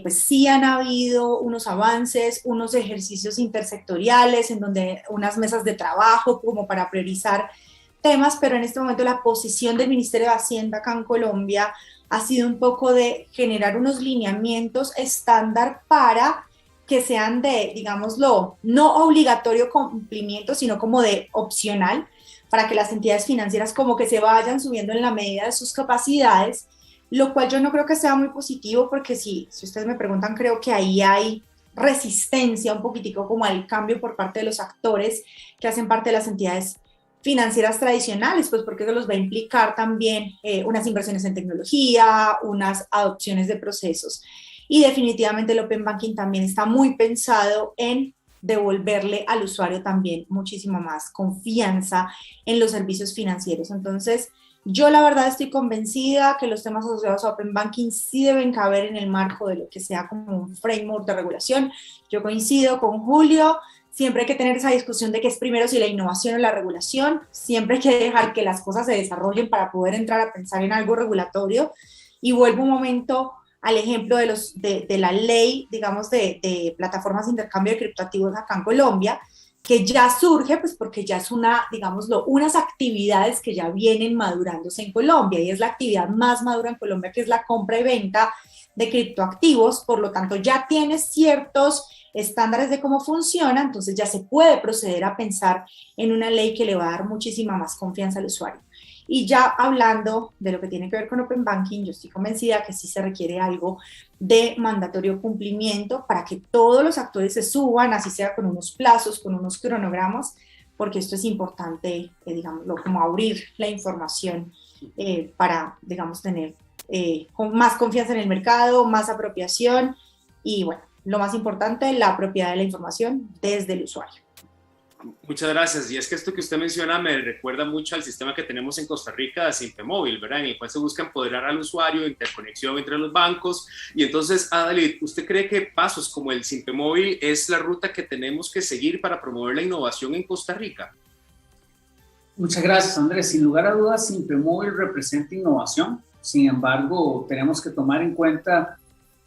Pues sí han habido unos avances, unos ejercicios intersectoriales en donde unas mesas de trabajo como para priorizar temas, pero en este momento la posición del Ministerio de Hacienda acá en Colombia ha sido un poco de generar unos lineamientos estándar para que sean de, digámoslo, no obligatorio cumplimiento, sino como de opcional, para que las entidades financieras como que se vayan subiendo en la medida de sus capacidades, lo cual yo no creo que sea muy positivo, porque si ustedes me preguntan, creo que ahí hay resistencia un poquitico como al cambio por parte de los actores que hacen parte de las entidades financieras tradicionales, pues porque eso los va a implicar también unas inversiones en tecnología, unas adopciones de procesos. Y definitivamente el Open Banking también está muy pensado en devolverle al usuario también muchísima más confianza en los servicios financieros. Entonces, yo la verdad estoy convencida que los temas asociados a Open Banking sí deben caber en el marco de lo que sea como un framework de regulación. Yo coincido con Julio, siempre hay que tener esa discusión de qué es primero, si la innovación o la regulación, siempre hay que dejar que las cosas se desarrollen para poder entrar a pensar en algo regulatorio. Y vuelvo un momento al ejemplo de la ley, digamos, de plataformas de intercambio de criptoactivos acá en Colombia, que ya surge, pues porque ya es digámoslo, unas actividades que ya vienen madurándose en Colombia, y es la actividad más madura en Colombia, que es la compra y venta de criptoactivos. Por lo tanto, ya tiene ciertos estándares de cómo funciona, entonces ya se puede proceder a pensar en una ley que le va a dar muchísima más confianza al usuario. Y ya hablando de lo que tiene que ver con Open Banking, yo estoy convencida que sí se requiere algo de mandatorio cumplimiento para que todos los actores se suban, así sea con unos plazos, con unos cronogramas, porque esto es importante, digámoslo, como abrir la información para, digamos, tener más confianza en el mercado, más apropiación y, bueno, lo más importante, la propiedad de la información desde el usuario. Muchas gracias. Y es que esto que usted menciona me recuerda mucho al sistema que tenemos en Costa Rica de Simpemóvil, ¿verdad? En el cual se busca empoderar al usuario, interconexión entre los bancos. Y entonces, Adalid, ¿usted cree que pasos como el Simpemóvil es la ruta que tenemos que seguir para promover la innovación en Costa Rica? Muchas gracias, Andrés. Sin lugar a dudas, Simpemóvil representa innovación. Sin embargo, tenemos que tomar en cuenta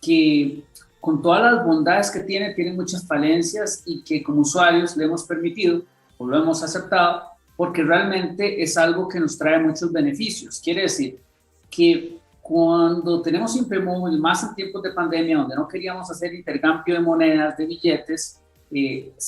que con todas las bondades que tiene muchas falencias y que como usuarios le hemos permitido o lo hemos aceptado porque realmente es algo que nos trae muchos beneficios. Quiere decir que cuando tenemos Simpemóvil, más en tiempos de pandemia, donde no queríamos hacer intercambio de monedas, de billetes,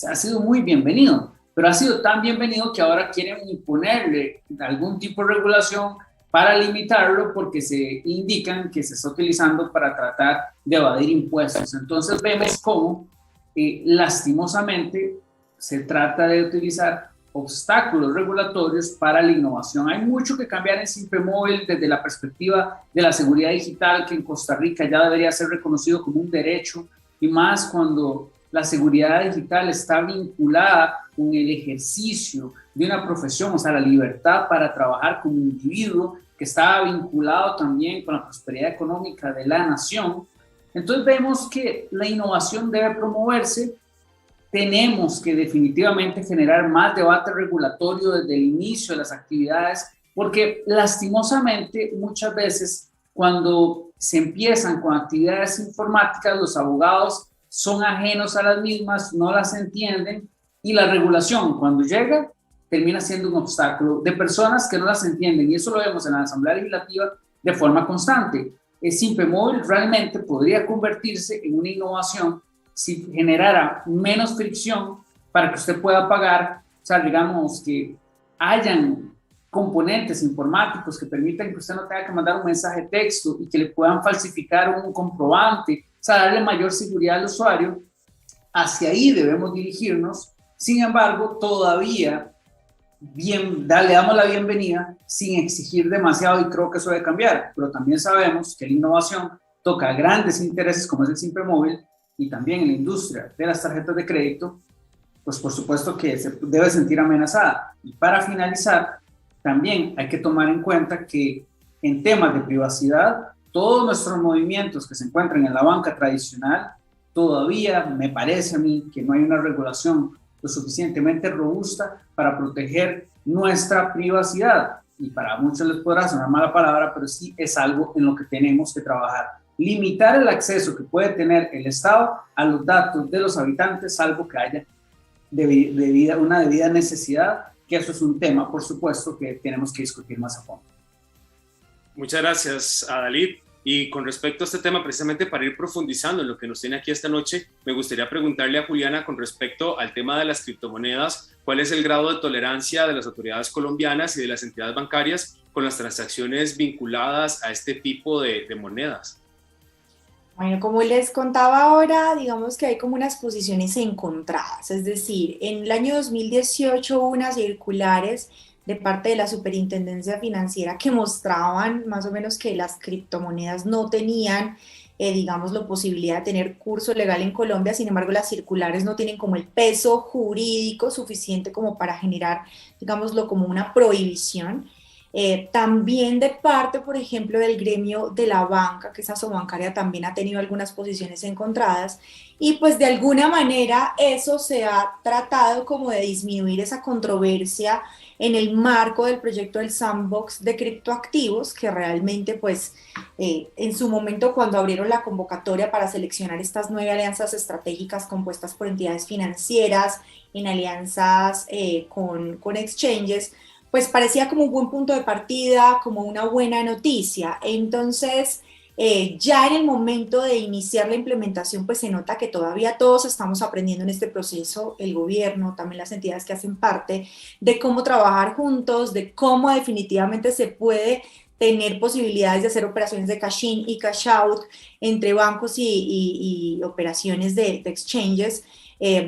ha sido muy bienvenido, pero ha sido tan bienvenido que ahora quieren imponerle algún tipo de regulación para limitarlo porque se indican que se está utilizando para tratar de evadir impuestos. Entonces vemos cómo lastimosamente se trata de utilizar obstáculos regulatorios para la innovación. Hay mucho que cambiar en Simpemóvil desde la perspectiva de la seguridad digital, que en Costa Rica ya debería ser reconocido como un derecho, y más cuando la seguridad digital está vinculada con el ejercicio de una profesión, o sea, la libertad para trabajar como individuo, que está vinculado también con la prosperidad económica de la nación. Entonces vemos que la innovación debe promoverse. Tenemos que definitivamente generar más debate regulatorio desde el inicio de las actividades, porque lastimosamente muchas veces cuando se empiezan con actividades informáticas, los abogados son ajenos a las mismas, no las entienden, y la regulación cuando llega termina siendo un obstáculo de personas que no las entienden, y eso lo vemos en la Asamblea Legislativa de forma constante. Simpemóvil realmente podría convertirse en una innovación si generara menos fricción para que usted pueda pagar, o sea, digamos que hayan componentes informáticos que permitan que usted no tenga que mandar un mensaje de texto y que le puedan falsificar un comprobante, o sea, darle mayor seguridad al usuario. Hacia ahí debemos dirigirnos. Sin embargo, todavía le damos la bienvenida sin exigir demasiado, y creo que eso debe cambiar, pero también sabemos que la innovación toca grandes intereses como es el Simpemóvil, y también en la industria de las tarjetas de crédito, pues por supuesto que se debe sentir amenazada. Y para finalizar, también hay que tomar en cuenta que en temas de privacidad, todos nuestros movimientos que se encuentran en la banca tradicional, todavía me parece a mí que no hay una regulación lo suficientemente robusta para proteger nuestra privacidad. Y para muchos les podrá sonar mala palabra, pero sí es algo en lo que tenemos que trabajar. Limitar el acceso que puede tener el Estado a los datos de los habitantes, salvo que haya una debida necesidad, que eso es un tema, por supuesto, que tenemos que discutir más a fondo. Muchas gracias, Adalid. Y con respecto a este tema, precisamente para ir profundizando en lo que nos tiene aquí esta noche, me gustaría preguntarle a Juliana con respecto al tema de las criptomonedas, ¿cuál es el grado de tolerancia de las autoridades colombianas y de las entidades bancarias con las transacciones vinculadas a este tipo de monedas? Bueno, como les contaba ahora, digamos que hay como unas posiciones encontradas, es decir, en el año 2018 hubo unas circulares de parte de la Superintendencia Financiera que mostraban más o menos que las criptomonedas no tenían, digamos, la posibilidad de tener curso legal en Colombia. Sin embargo, las circulares no tienen como el peso jurídico suficiente como para generar, digámoslo, como una prohibición. también de parte, por ejemplo, del gremio de la banca, que esa Asobancaria también ha tenido algunas posiciones encontradas, y pues de alguna manera eso se ha tratado como de disminuir esa controversia en el marco del proyecto del sandbox de criptoactivos, que realmente pues en su momento cuando abrieron la convocatoria para seleccionar estas 9 alianzas estratégicas compuestas por entidades financieras, en alianzas con exchanges, pues parecía como un buen punto de partida, como una buena noticia. Entonces, ya en el momento de iniciar la implementación, pues se nota que todavía todos estamos aprendiendo en este proceso, el gobierno, también las entidades que hacen parte, de cómo trabajar juntos, de cómo definitivamente se puede tener posibilidades de hacer operaciones de cash in y cash out entre bancos y operaciones de exchanges.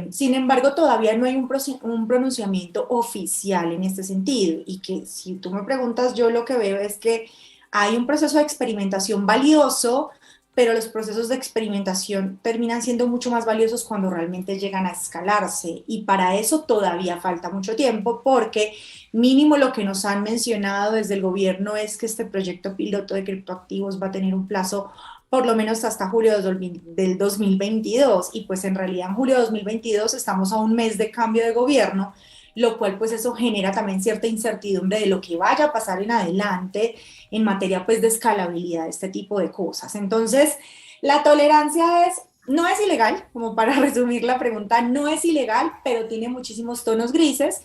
Sin embargo, todavía no hay un pronunciamiento oficial en este sentido, y que si tú me preguntas, yo lo que veo es que hay un proceso de experimentación valioso, pero los procesos de experimentación terminan siendo mucho más valiosos cuando realmente llegan a escalarse, y para eso todavía falta mucho tiempo, porque mínimo lo que nos han mencionado desde el gobierno es que este proyecto piloto de criptoactivos va a tener un plazo por lo menos hasta julio del 2022, y pues en realidad en julio de 2022 estamos a un mes de cambio de gobierno, lo cual pues eso genera también cierta incertidumbre de lo que vaya a pasar en adelante en materia pues de escalabilidad de este tipo de cosas. Entonces, la tolerancia no es ilegal, como para resumir la pregunta, no es ilegal, pero tiene muchísimos tonos grises.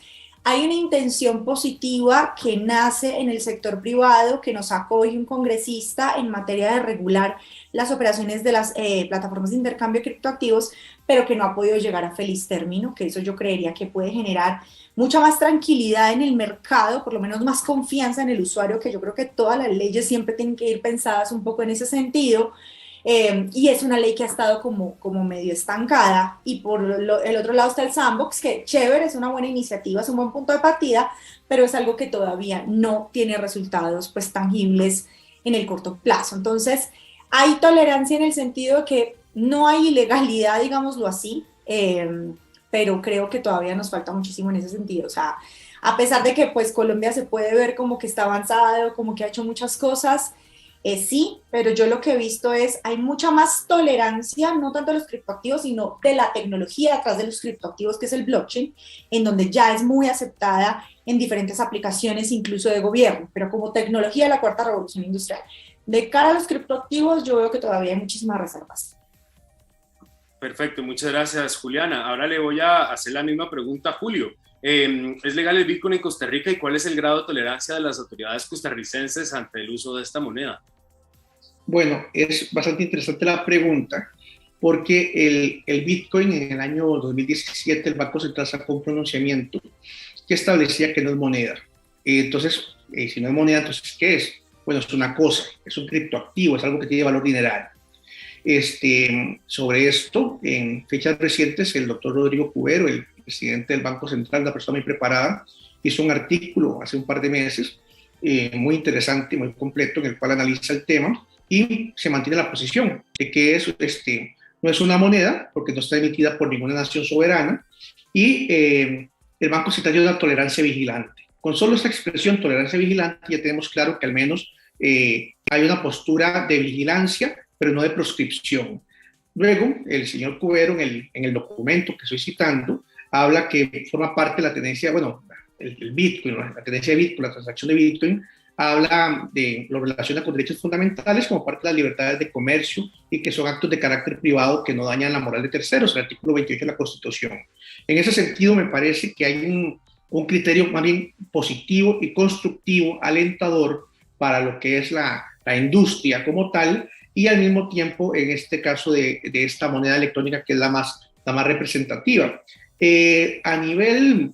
Hay una intención positiva que nace en el sector privado, que nos sacó hoy un congresista en materia de regular las operaciones de las plataformas de intercambio de criptoactivos, pero que no ha podido llegar a feliz término, que eso yo creería que puede generar mucha más tranquilidad en el mercado, por lo menos más confianza en el usuario, que yo creo que todas las leyes siempre tienen que ir pensadas un poco en ese sentido. Y es una ley que ha estado como medio estancada, y por el otro lado está el sandbox, que chévere, es una buena iniciativa, es un buen punto de partida, pero es algo que todavía no tiene resultados pues tangibles en el corto plazo. Entonces hay tolerancia en el sentido de que no hay ilegalidad, digámoslo así, pero creo que todavía nos falta muchísimo en ese sentido. O sea, a pesar de que pues Colombia se puede ver como que está avanzado, como que ha hecho muchas cosas, sí, pero yo lo que he visto es, hay mucha más tolerancia, no tanto de los criptoactivos, sino de la tecnología detrás de los criptoactivos, que es el blockchain, en donde ya es muy aceptada en diferentes aplicaciones, incluso de gobierno, pero como tecnología de la cuarta revolución industrial. De cara a los criptoactivos, yo veo que todavía hay muchísimas reservas. Perfecto, muchas gracias, Juliana. Ahora le voy a hacer la misma pregunta a Julio. ¿Es legal el Bitcoin en Costa Rica y cuál es el grado de tolerancia de las autoridades costarricenses ante el uso de esta moneda? Bueno, es bastante interesante la pregunta, porque el Bitcoin en el año 2017 el Banco Central sacó un pronunciamiento que establecía que no es moneda. Entonces, si no es moneda, entonces ¿qué es? Bueno, es una cosa, es un criptoactivo, es algo que tiene valor dineral. Sobre esto, en fechas recientes, el doctor Rodrigo Cubero, el presidente del Banco Central, una persona muy preparada, hizo un artículo hace un par de meses, muy interesante, muy completo, en el cual analiza el tema y se mantiene la posición de que no es una moneda porque no está emitida por ninguna nación soberana, y el Banco Central tiene una tolerancia vigilante. Con solo esta expresión, tolerancia vigilante, ya tenemos claro que al menos hay una postura de vigilancia, pero no de proscripción. Luego, el señor Cubero, en el documento que estoy citando, habla que forma parte de la tenencia, bueno, el Bitcoin, la tenencia de Bitcoin, la transacción de Bitcoin, habla de lo relaciona con derechos fundamentales como parte de las libertades de comercio y que son actos de carácter privado que no dañan la moral de terceros, el artículo 28 de la Constitución. En ese sentido, me parece que hay un criterio más bien positivo y constructivo, alentador para lo que es la industria como tal, y al mismo tiempo, en este caso de esta moneda electrónica, que es la más representativa. A nivel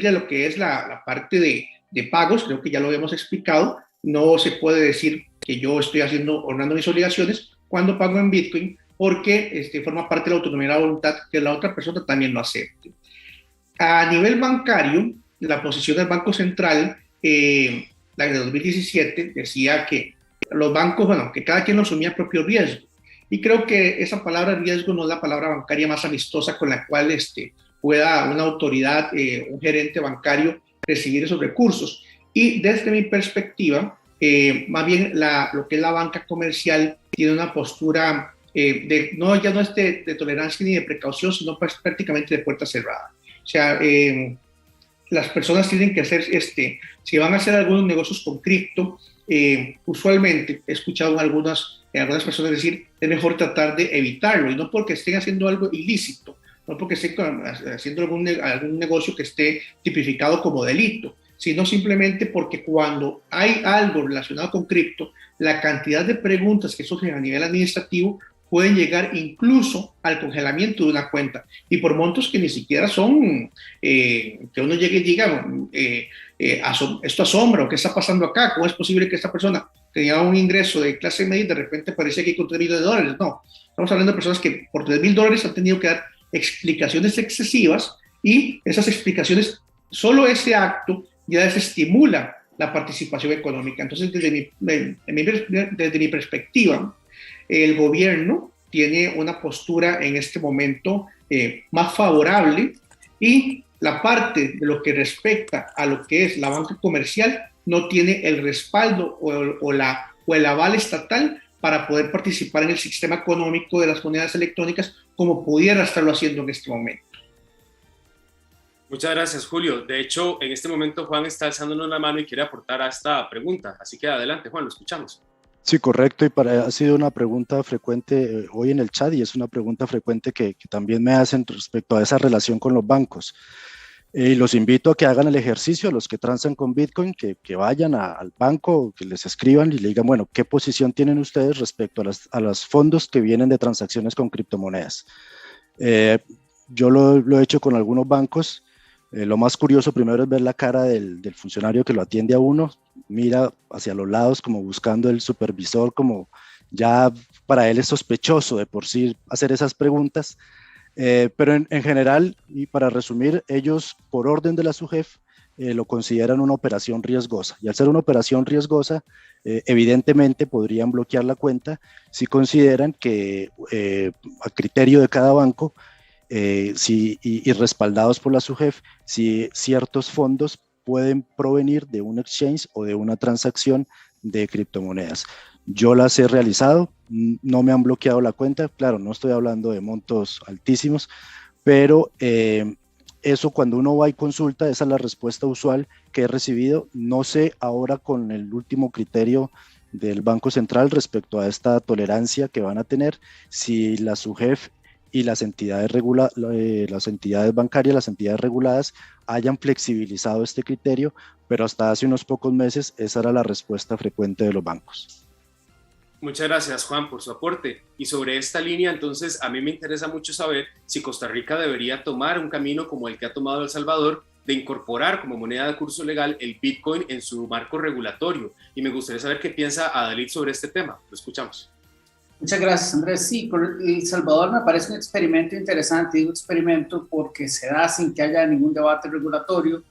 de lo que es la parte de pagos, creo que ya lo habíamos explicado, no se puede decir que yo estoy honrando mis obligaciones cuando pago en Bitcoin, porque forma parte de la autonomía de la voluntad que la otra persona también lo acepte. A nivel bancario, la posición del Banco Central, la de 2017, decía que los bancos, que cada quien asumía propio riesgo. Y creo que esa palabra riesgo no es la palabra bancaria más amistosa con la cual pueda una autoridad, un gerente bancario, recibir esos recursos. Y desde mi perspectiva, más bien lo que es la banca comercial tiene una postura ya no es de tolerancia ni de precaución, sino pues, prácticamente de puerta cerrada. O sea, las personas tienen que hacer, si van a hacer algunos negocios con cripto, usualmente he escuchado a algunas personas decir, es mejor tratar de evitarlo, y no porque estén haciendo algo ilícito, no porque estén haciendo algún negocio que esté tipificado como delito, sino simplemente porque cuando hay algo relacionado con cripto, la cantidad de preguntas que surgen a nivel administrativo pueden llegar incluso al congelamiento de una cuenta, y por montos que ni siquiera son, que uno llegue y diga, esto asombra, o qué está pasando acá, cómo es posible que esta persona tenía un ingreso de clase media y de repente aparece aquí con $3,000,000, no, estamos hablando de personas que por $3,000 han tenido que dar explicaciones excesivas, y esas explicaciones, solo ese acto ya desestimula la participación económica. Entonces, desde mi perspectiva, el gobierno tiene una postura en este momento más favorable, y la parte de lo que respecta a lo que es la banca comercial no tiene el respaldo o el aval estatal para poder participar en el sistema económico de las monedas electrónicas como pudiera estarlo haciendo en este momento. Muchas gracias, Julio. De hecho, en este momento Juan está alzándonos la mano y quiere aportar a esta pregunta. Así que adelante, Juan, lo escuchamos. Sí, correcto, y ha sido una pregunta frecuente hoy en el chat, y es una pregunta frecuente que también me hacen respecto a esa relación con los bancos. Y los invito a que hagan el ejercicio, a los que transan con Bitcoin, que vayan al banco, que les escriban y le digan, bueno, ¿qué posición tienen ustedes respecto a los fondos que vienen de transacciones con criptomonedas? Yo lo he hecho con algunos bancos. Lo más curioso primero es ver la cara del funcionario que lo atiende a uno, mira hacia los lados como buscando el supervisor, como ya para él es sospechoso de por sí hacer esas preguntas, pero en general, y para resumir, ellos por orden de la SUGEF lo consideran una operación riesgosa, y al ser una operación riesgosa, evidentemente podrían bloquear la cuenta si consideran que a criterio de cada banco, y respaldados por la SUGEF, si ciertos fondos pueden provenir de un exchange o de una transacción de criptomonedas. Yo las he realizado, no me han bloqueado la cuenta, claro, no estoy hablando de montos altísimos, pero eso cuando uno va y consulta, esa es la respuesta usual que he recibido. No sé ahora con el último criterio del Banco Central respecto a esta tolerancia que van a tener, si la SUGEF y las entidades bancarias, las entidades reguladas, hayan flexibilizado este criterio, pero hasta hace unos pocos meses esa era la respuesta frecuente de los bancos. Muchas gracias, Juan, por su aporte. Y sobre esta línea, entonces, a mí me interesa mucho saber si Costa Rica debería tomar un camino como el que ha tomado El Salvador, de incorporar como moneda de curso legal el Bitcoin en su marco regulatorio. Y me gustaría saber qué piensa Adalid sobre este tema. Lo escuchamos. Muchas gracias, Andrés. Sí, con El Salvador me parece un experimento interesante. Digo experimento porque se da sin que haya ningún debate regulatorio.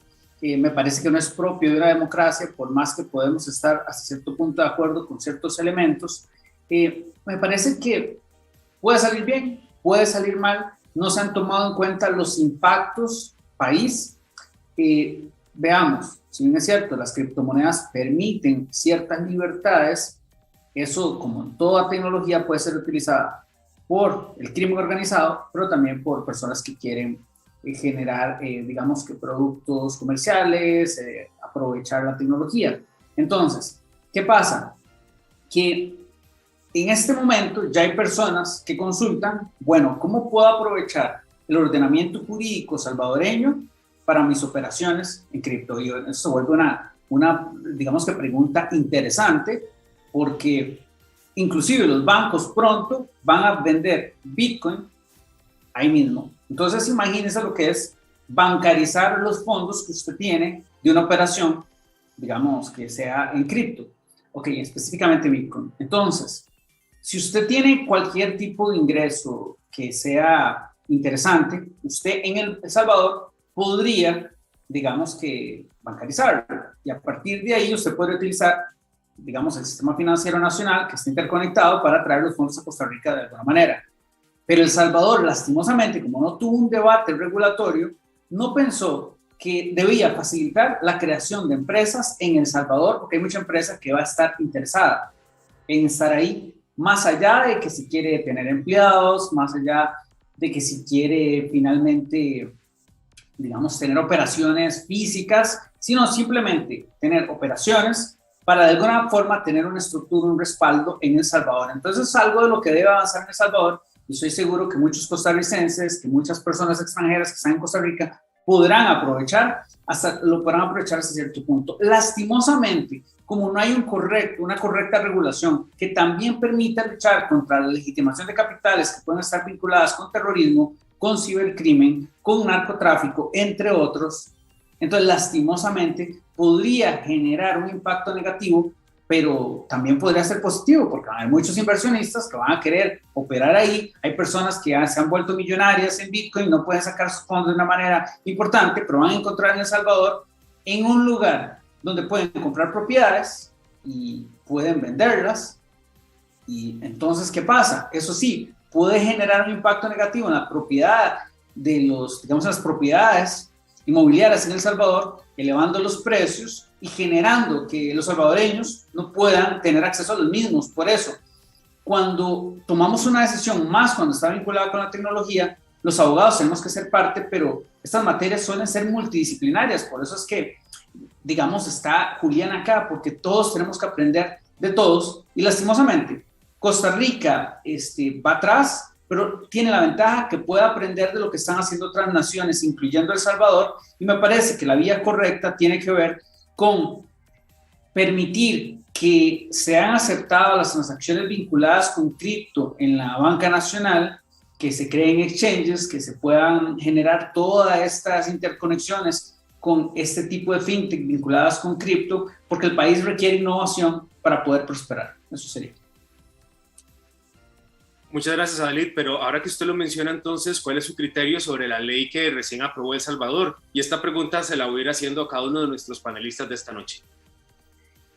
Me parece que no es propio de una democracia, por más que podemos estar hasta cierto punto de acuerdo con ciertos elementos. Me parece que puede salir bien, puede salir mal. No se han tomado en cuenta los impactos país. Veamos, si bien es cierto, las criptomonedas permiten ciertas libertades. Eso, como en toda tecnología, puede ser utilizada por el crimen organizado, pero también por personas que quieren generar, digamos que productos comerciales, aprovechar la tecnología. Entonces, ¿qué pasa? Que en este momento ya hay personas que consultan, bueno, ¿cómo puedo aprovechar el ordenamiento jurídico salvadoreño para mis operaciones en cripto? Y eso se vuelve una, digamos que pregunta interesante, porque inclusive los bancos pronto van a vender Bitcoin ahí mismo. Entonces imagínense lo que es bancarizar los fondos que usted tiene de una operación, digamos, que sea en cripto, ok, específicamente Bitcoin. Entonces, si usted tiene cualquier tipo de ingreso que sea interesante, usted en El Salvador podría, digamos que, bancarizarlo, y a partir de ahí usted puede utilizar, digamos, el sistema financiero nacional que está interconectado para traer los fondos a Costa Rica de alguna manera. Pero El Salvador, lastimosamente, como no tuvo un debate regulatorio, no pensó que debía facilitar la creación de empresas en El Salvador, porque hay mucha empresa que va a estar interesada en estar ahí, más allá de que si quiere tener empleados, más allá de que si quiere finalmente, digamos, tener operaciones físicas, sino simplemente tener operaciones para de alguna forma tener una estructura, un respaldo en El Salvador. Entonces es algo de lo que debe avanzar en El Salvador, y estoy seguro que muchos costarricenses, que muchas personas extranjeras que están en Costa Rica podrán aprovechar, lo podrán aprovechar hasta cierto punto. Lastimosamente, como no hay una correcta regulación que también permita luchar contra la legitimación de capitales que pueden estar vinculadas con terrorismo, con cibercrimen, con narcotráfico, entre otros, entonces lastimosamente podría generar un impacto negativo, pero también podría ser positivo, porque hay muchos inversionistas que van a querer operar ahí. Hay personas que ya se han vuelto millonarias en Bitcoin, no pueden sacar sus fondos de una manera importante, pero van a encontrar en El Salvador en un lugar donde pueden comprar propiedades y pueden venderlas. Y entonces, ¿qué pasa? Eso sí, puede generar un impacto negativo en la propiedad de las propiedades inmobiliarias en El Salvador, elevando los precios y generando que los salvadoreños no puedan tener acceso a los mismos. Por eso, cuando tomamos una decisión, más cuando está vinculada con la tecnología, los abogados tenemos que ser parte, pero estas materias suelen ser multidisciplinarias. Por eso es que, digamos, está Julián acá, porque todos tenemos que aprender de todos. Y lastimosamente, Costa Rica va atrás, pero tiene la ventaja que puede aprender de lo que están haciendo otras naciones, incluyendo El Salvador, y me parece que la vía correcta tiene que ver con permitir que sean aceptadas las transacciones vinculadas con cripto en la banca nacional, que se creen exchanges, que se puedan generar todas estas interconexiones con este tipo de fintech vinculadas con cripto, porque el país requiere innovación para poder prosperar. Eso sería. Muchas gracias, Adalid, pero ahora que usted lo menciona, entonces, ¿cuál es su criterio sobre la ley que recién aprobó El Salvador? Y esta pregunta se la voy a ir haciendo a cada uno de nuestros panelistas de esta noche.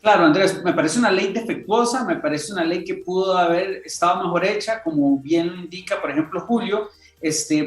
Claro, Andrés, me parece una ley defectuosa, me parece una ley que pudo haber estado mejor hecha, como bien lo indica, por ejemplo, Julio.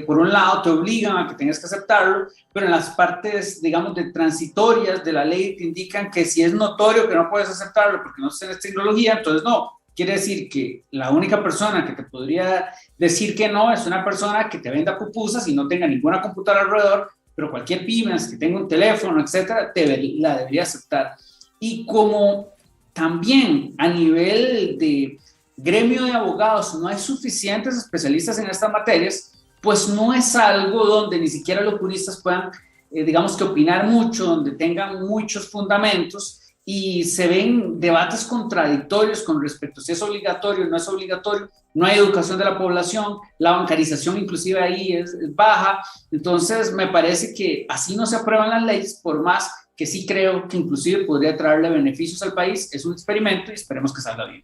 Por un lado te obligan a que tengas que aceptarlo, pero en las partes, digamos, de transitorias de la ley te indican que si es notorio que no puedes aceptarlo porque no tienes tecnología, entonces no. Quiere decir que la única persona que te podría decir que no es una persona que te venda pupusas y no tenga ninguna computadora alrededor, pero cualquier pyme que tenga un teléfono, etcétera, la debería aceptar. Y como también a nivel de gremio de abogados no hay suficientes especialistas en estas materias, pues no es algo donde ni siquiera los juristas puedan, digamos que opinar mucho, donde tengan muchos fundamentos, y se ven debates contradictorios con respecto a si es obligatorio o no es obligatorio. No hay educación de la población, la bancarización inclusive ahí es baja. Entonces me parece que así no se aprueban las leyes, por más que sí creo que inclusive podría traerle beneficios al país. Es un experimento y esperemos que salga bien.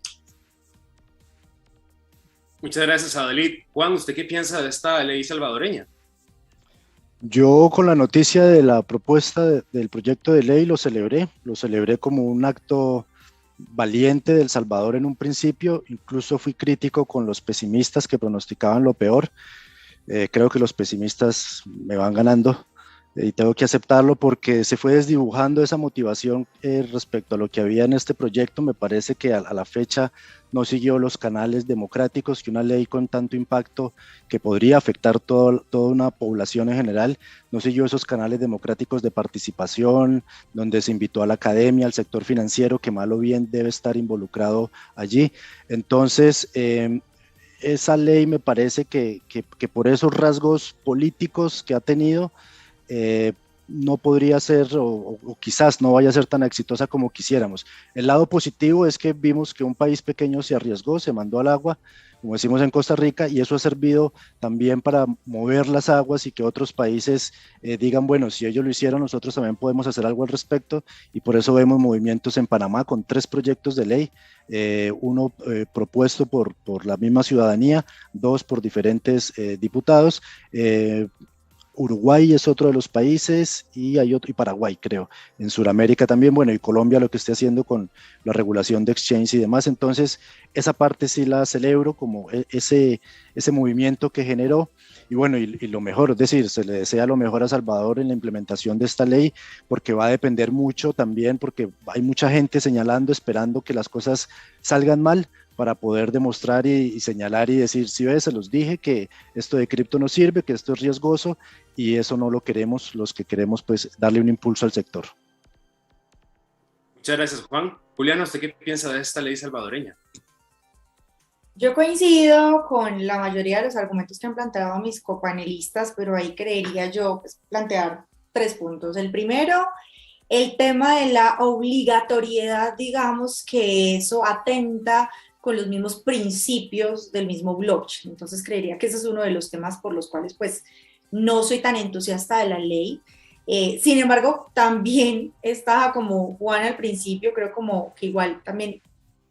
Muchas gracias, Adalid. Juan, ¿usted qué piensa de esta ley salvadoreña? Yo con la noticia de la propuesta del proyecto de ley lo celebré como un acto valiente de El Salvador en un principio. Incluso fui crítico con los pesimistas que pronosticaban lo peor. Creo que los pesimistas me van ganando y tengo que aceptarlo porque se fue desdibujando esa motivación respecto a lo que había en este proyecto. Me parece que a la fecha no siguió los canales democráticos que una ley con tanto impacto que podría afectar toda una población en general, no siguió esos canales democráticos de participación, donde se invitó a la academia, al sector financiero, que mal o bien debe estar involucrado allí. Entonces, esa ley me parece que por esos rasgos políticos que ha tenido, no podría ser o quizás no vaya a ser tan exitosa como quisiéramos. El lado positivo es que vimos que un país pequeño se arriesgó, se mandó al agua, como decimos en Costa Rica, y eso ha servido también para mover las aguas y que otros países digan, bueno, si ellos lo hicieron, nosotros también podemos hacer algo al respecto, y por eso vemos movimientos en Panamá con 3 proyectos de ley, uno propuesto por la misma ciudadanía, 2 por diferentes diputados, Uruguay es otro de los países y hay otro, y Paraguay creo, en Sudamérica también, bueno, y Colombia lo que esté haciendo con la regulación de exchange y demás, entonces esa parte sí la celebro como ese movimiento que generó y bueno, y lo mejor, es decir, se le desea lo mejor a Salvador en la implementación de esta ley porque va a depender mucho también, porque hay mucha gente señalando, esperando que las cosas salgan mal para poder demostrar y señalar y decir, si ves, se los dije que esto de cripto no sirve, que esto es riesgoso y eso no lo queremos, los que queremos pues darle un impulso al sector. Muchas gracias, Juan. Juliana, ¿usted qué piensa de esta ley salvadoreña? Yo coincido con la mayoría de los argumentos que han planteado mis copanelistas, pero ahí creería yo pues, plantear 3 puntos. El primero, el tema de la obligatoriedad, digamos que eso atenta con los mismos principios del mismo blockchain. Entonces creería que ese es uno de los temas por los cuales pues no soy tan entusiasta de la ley. Sin embargo, también estaba como Juan al principio, creo como que igual también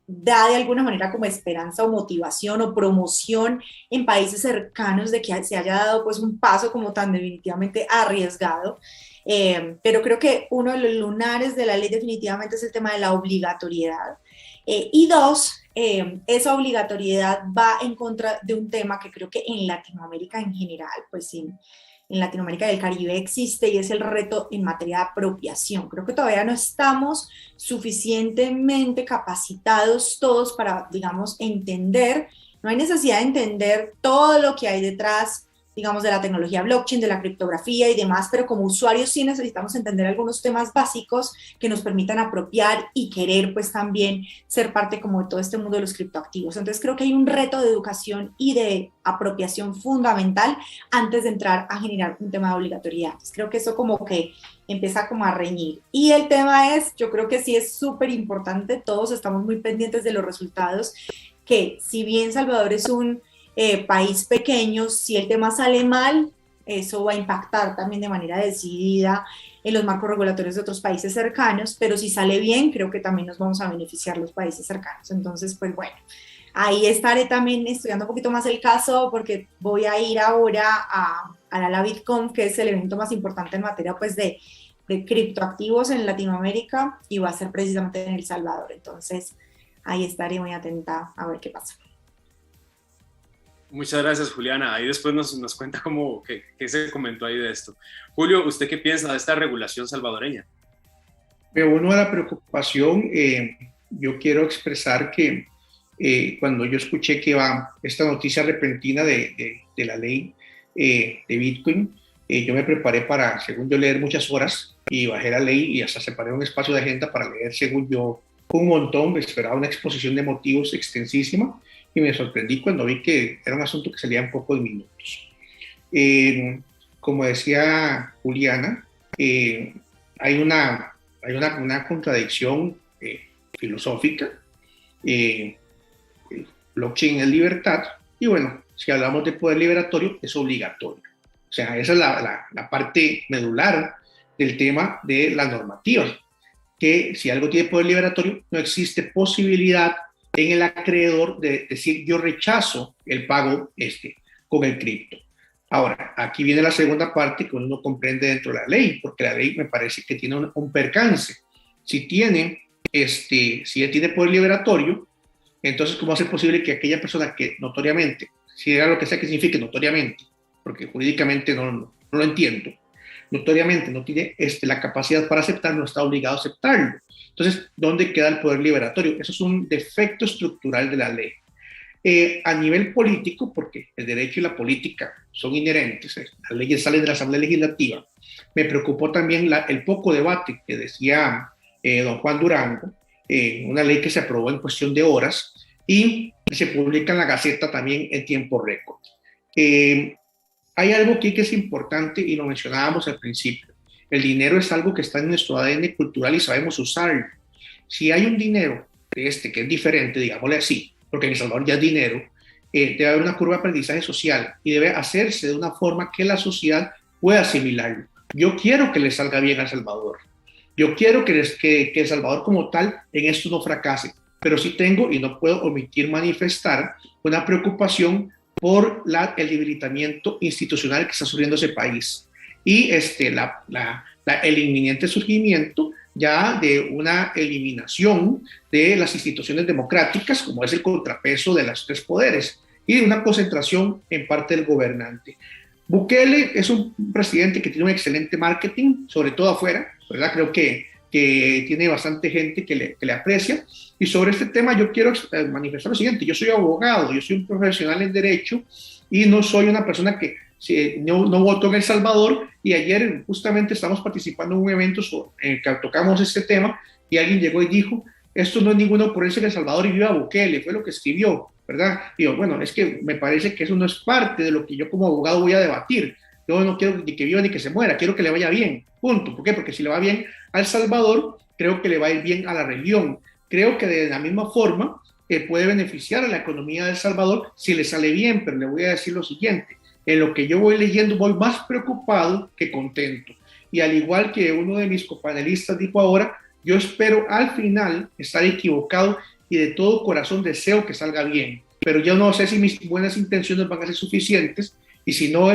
da de alguna manera como esperanza o motivación o promoción en países cercanos de que se haya dado pues un paso como tan definitivamente arriesgado. Pero creo que uno de los lunares de la ley definitivamente es el tema de la obligatoriedad. Y dos, esa obligatoriedad va en contra de un tema que creo que en Latinoamérica en general, pues en Latinoamérica y el Caribe existe y es el reto en materia de apropiación. Creo que todavía no estamos suficientemente capacitados todos para, digamos, entender, no hay necesidad de entender todo lo que hay detrás, digamos, de la tecnología blockchain, de la criptografía y demás, pero como usuarios sí necesitamos entender algunos temas básicos que nos permitan apropiar y querer pues también ser parte como de todo este mundo de los criptoactivos. Entonces creo que hay un reto de educación y de apropiación fundamental antes de entrar a generar un tema de obligatoriedad. Entonces, creo que eso como que empieza como a reñir. Y el tema es, yo creo que sí es súper importante, todos estamos muy pendientes de los resultados, que si bien Salvador es un país pequeño, si el tema sale mal, eso va a impactar también de manera decidida en los marcos regulatorios de otros países cercanos, pero si sale bien, creo que también nos vamos a beneficiar los países cercanos. Entonces, pues bueno, ahí estaré también estudiando un poquito más el caso, porque voy a ir ahora a la BitConf, que es el evento más importante en materia pues de criptoactivos en Latinoamérica, y va a ser precisamente en El Salvador. Entonces, ahí estaré muy atenta a ver qué pasa. Muchas gracias, Juliana. Ahí después nos cuenta qué se comentó ahí de esto. Julio, ¿usted qué piensa de esta regulación salvadoreña? Me uno a la preocupación. Yo quiero expresar que cuando yo escuché que va esta noticia repentina de la ley de Bitcoin, yo me preparé para, según yo, leer muchas horas y bajé la ley y hasta separé un espacio de agenda para leer, según yo, un montón. Me esperaba una exposición de motivos extensísima y me sorprendí cuando vi que era un asunto que salía en pocos minutos. Como decía Juliana, hay una contradicción filosófica. Blockchain es libertad y bueno, si hablamos de poder liberatorio, es obligatorio. O sea, esa es la parte medular del tema de las normativas, que si algo tiene poder liberatorio, no existe posibilidad en el acreedor de decir yo rechazo el pago con el cripto. Ahora, aquí viene la segunda parte que uno comprende dentro de la ley, porque la ley me parece que tiene un percance. Si él tiene poder liberatorio, entonces ¿cómo hace posible que aquella persona que notoriamente, si era lo que sea que signifique notoriamente, porque jurídicamente no lo entiendo, notoriamente no tiene la capacidad para aceptarlo, no está obligado a aceptarlo? Entonces, ¿dónde queda el poder liberatorio? Eso es un defecto estructural de la ley. A nivel político, porque el derecho y la política son inherentes, las leyes salen de la Asamblea Legislativa, me preocupó también el poco debate que decía don Juan Durango, una ley que se aprobó en cuestión de horas y se publica en la Gaceta también en tiempo récord. Hay algo aquí que es importante y lo mencionábamos al principio. El dinero es algo que está en nuestro ADN cultural y sabemos usarlo. Si hay un dinero que es diferente, digámosle así, porque en El Salvador ya es dinero, debe haber una curva de aprendizaje social y debe hacerse de una forma que la sociedad pueda asimilarlo. Yo quiero que le salga bien a El Salvador. Yo quiero que El Salvador como tal en esto no fracase, pero sí tengo y no puedo omitir manifestar una preocupación por el debilitamiento institucional que está sufriendo ese país. y el inminente surgimiento ya de una eliminación de las instituciones democráticas, como es el contrapeso de los tres poderes, y de una concentración en parte del gobernante. Bukele es un presidente que tiene un excelente marketing, sobre todo afuera, ¿verdad? Creo que tiene bastante gente que le aprecia. Y sobre este tema yo quiero manifestar lo siguiente: yo soy abogado, yo soy un profesional en derecho y no soy una persona que no votó en El Salvador, y ayer justamente estamos participando en un evento en el que tocamos este tema y alguien llegó y dijo: esto no es ninguna ocurrencia en El Salvador y viva Bukele, fue lo que escribió, ¿verdad? Y yo, bueno, es que me parece que eso no es parte de lo que yo como abogado voy a debatir. Yo no quiero ni que viva ni que se muera, quiero que le vaya bien, punto. ¿Por qué? Porque si le va bien a El Salvador, creo que le va a ir bien a la región. Creo que de la misma forma puede beneficiar a la economía de El Salvador si le sale bien, pero le voy a decir lo siguiente: en lo que yo voy leyendo voy más preocupado que contento. Y al igual que uno de mis copanelistas dijo ahora, yo espero al final estar equivocado y de todo corazón deseo que salga bien. Pero yo no sé si mis buenas intenciones van a ser suficientes, y si no,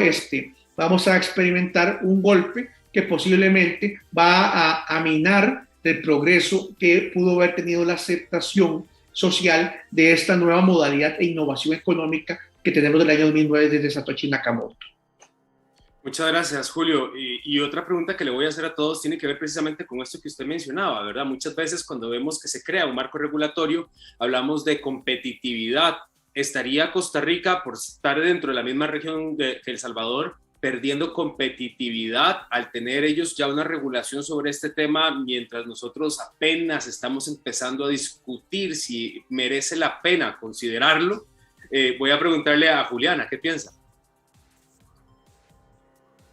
vamos a experimentar un golpe que posiblemente va a minar el progreso que pudo haber tenido la aceptación social de esta nueva modalidad e innovación económica que tenemos del año 2009 desde Satoshi Nakamoto. Muchas gracias, Julio. Y otra pregunta que le voy a hacer a todos tiene que ver precisamente con esto que usted mencionaba, ¿verdad? Muchas veces cuando vemos que se crea un marco regulatorio, hablamos de competitividad. ¿Estaría Costa Rica, por estar dentro de la misma región que El Salvador, perdiendo competitividad al tener ellos ya una regulación sobre este tema, mientras nosotros apenas estamos empezando a discutir si merece la pena considerarlo? Voy a preguntarle a Juliana, ¿qué piensa?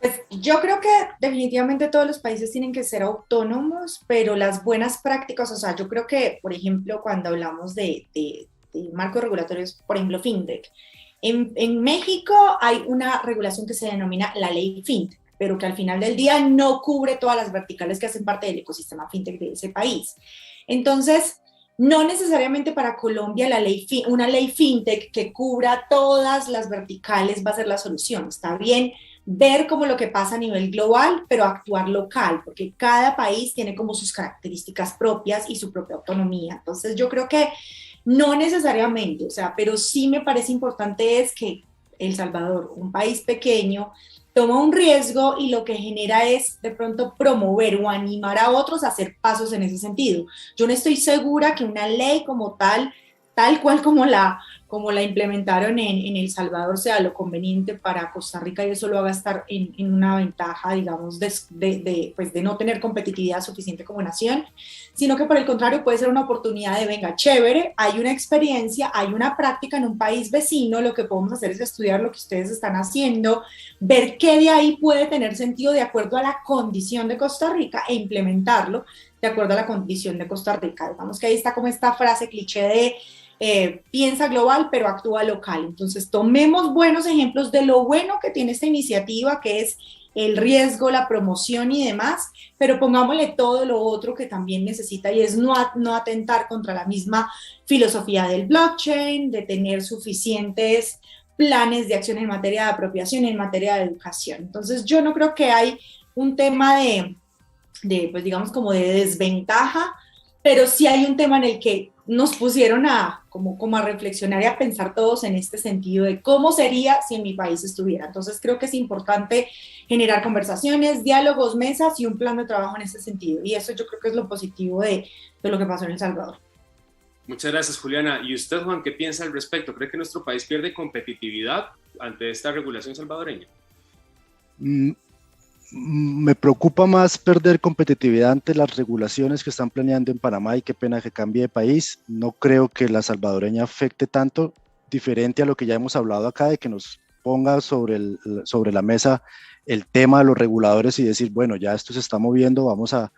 Pues yo creo que definitivamente todos los países tienen que ser autónomos, pero las buenas prácticas, o sea, yo creo que, por ejemplo, cuando hablamos de marcos regulatorios, por ejemplo, FinTech, en México hay una regulación que se denomina la ley FinTech, pero que al final del día no cubre todas las verticales que hacen parte del ecosistema FinTech de ese país. Entonces, no necesariamente para Colombia una ley FinTech que cubra todas las verticales va a ser la solución. Está bien ver como lo que pasa a nivel global, pero actuar local, porque cada país tiene como sus características propias y su propia autonomía. Entonces yo creo que no necesariamente, o sea, pero sí me parece importante es que El Salvador, un país pequeño, toma un riesgo y lo que genera es de pronto promover o animar a otros a hacer pasos en ese sentido. Yo no estoy segura que una ley como tal cual como la implementaron en El Salvador, sea lo conveniente para Costa Rica, y eso lo haga estar en una ventaja, digamos, pues de no tener competitividad suficiente como nación, sino que por el contrario puede ser una oportunidad de, venga, chévere, hay una experiencia, hay una práctica en un país vecino, lo que podemos hacer es estudiar lo que ustedes están haciendo, ver qué de ahí puede tener sentido de acuerdo a la condición de Costa Rica e implementarlo de acuerdo a la condición de Costa Rica. Digamos que ahí está como esta frase cliché de piensa global pero actúa local. Entonces tomemos buenos ejemplos de lo bueno que tiene esta iniciativa, que es el riesgo, la promoción y demás, pero pongámosle todo lo otro que también necesita, y es no atentar contra la misma filosofía del blockchain, de tener suficientes planes de acción en materia de apropiación, en materia de educación. Entonces yo no creo que hay un tema pues digamos como de desventaja, pero sí hay un tema en el que nos pusieron como a reflexionar y a pensar todos en este sentido de cómo sería si en mi país estuviera. Entonces creo que es importante generar conversaciones, diálogos, mesas y un plan de trabajo en ese sentido. Y eso yo creo que es lo positivo de lo que pasó en El Salvador. Muchas gracias, Juliana. ¿Y usted, Juan, qué piensa al respecto? ¿Cree que nuestro país pierde competitividad ante esta regulación salvadoreña? Me preocupa más perder competitividad ante las regulaciones que están planeando en Panamá, y qué pena que cambie de país. No creo que la salvadoreña afecte tanto, diferente a lo que ya hemos hablado acá, de que nos ponga sobre la mesa el tema de los reguladores y decir, bueno, ya esto se está moviendo, vamos a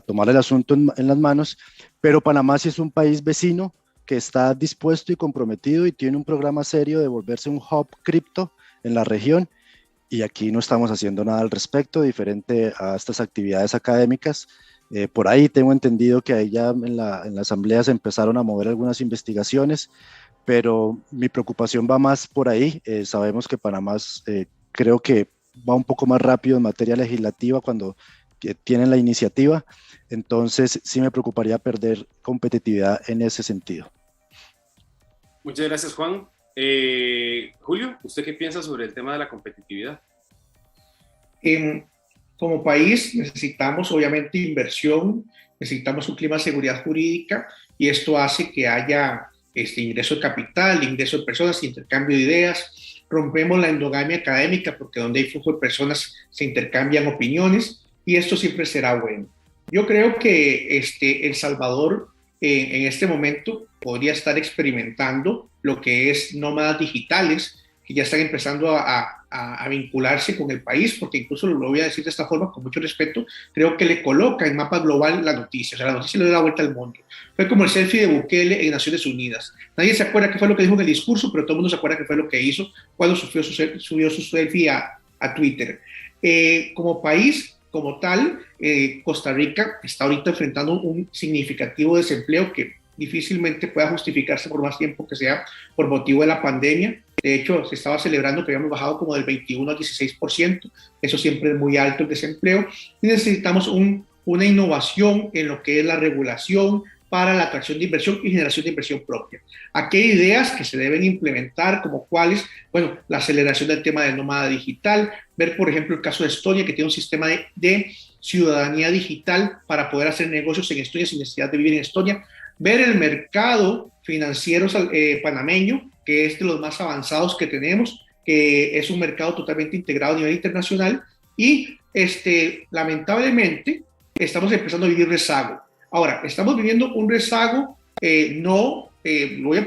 tomar el asunto en las manos. Pero Panamá sí es un país vecino que está dispuesto y comprometido y tiene un programa serio de volverse un hub cripto en la región. Y aquí no estamos haciendo nada al respecto, diferente a estas actividades académicas. Por ahí tengo entendido que ahí ya en la asamblea se empezaron a mover algunas investigaciones, pero mi preocupación va más por ahí. Sabemos que Panamá creo que va un poco más rápido en materia legislativa cuando tienen la iniciativa. Entonces sí me preocuparía perder competitividad en ese sentido. Muchas gracias, Juan. Julio, ¿usted qué piensa sobre el tema de la competitividad? Como país necesitamos obviamente inversión, necesitamos un clima de seguridad jurídica y esto hace que haya ingreso de capital, ingreso de personas, intercambio de ideas. Rompemos la endogamia académica porque donde hay flujo de personas se intercambian opiniones y esto siempre será bueno. Yo creo que El Salvador en este momento podría estar experimentando lo que es nómadas digitales que ya están empezando a vincularse con el país, porque incluso lo voy a decir de esta forma, con mucho respeto, creo que le coloca en mapa global la noticia, o sea, la noticia le da la vuelta al mundo. Fue como el selfie de Bukele en Naciones Unidas. Nadie se acuerda qué fue lo que dijo en el discurso, pero todo el mundo se acuerda qué fue lo que hizo cuando subió su selfie a Twitter. Como país, como tal, Costa Rica está ahorita enfrentando un significativo desempleo que difícilmente pueda justificarse por más tiempo que sea por motivo de la pandemia. De hecho, se estaba celebrando que habíamos bajado como del 21 al 16%, eso siempre es muy alto el desempleo, y necesitamos una innovación en lo que es la regulación para la atracción de inversión y generación de inversión propia. Aquí hay ideas que se deben implementar, como cuáles, bueno, la aceleración del tema del nómada digital, ver por ejemplo el caso de Estonia, que tiene un sistema de ciudadanía digital para poder hacer negocios en Estonia sin necesidad de vivir en Estonia, ver el mercado financiero panameño, que es de los más avanzados que tenemos, que es un mercado totalmente integrado a nivel internacional y lamentablemente estamos empezando a vivir rezago. Ahora, estamos viviendo un rezago, voy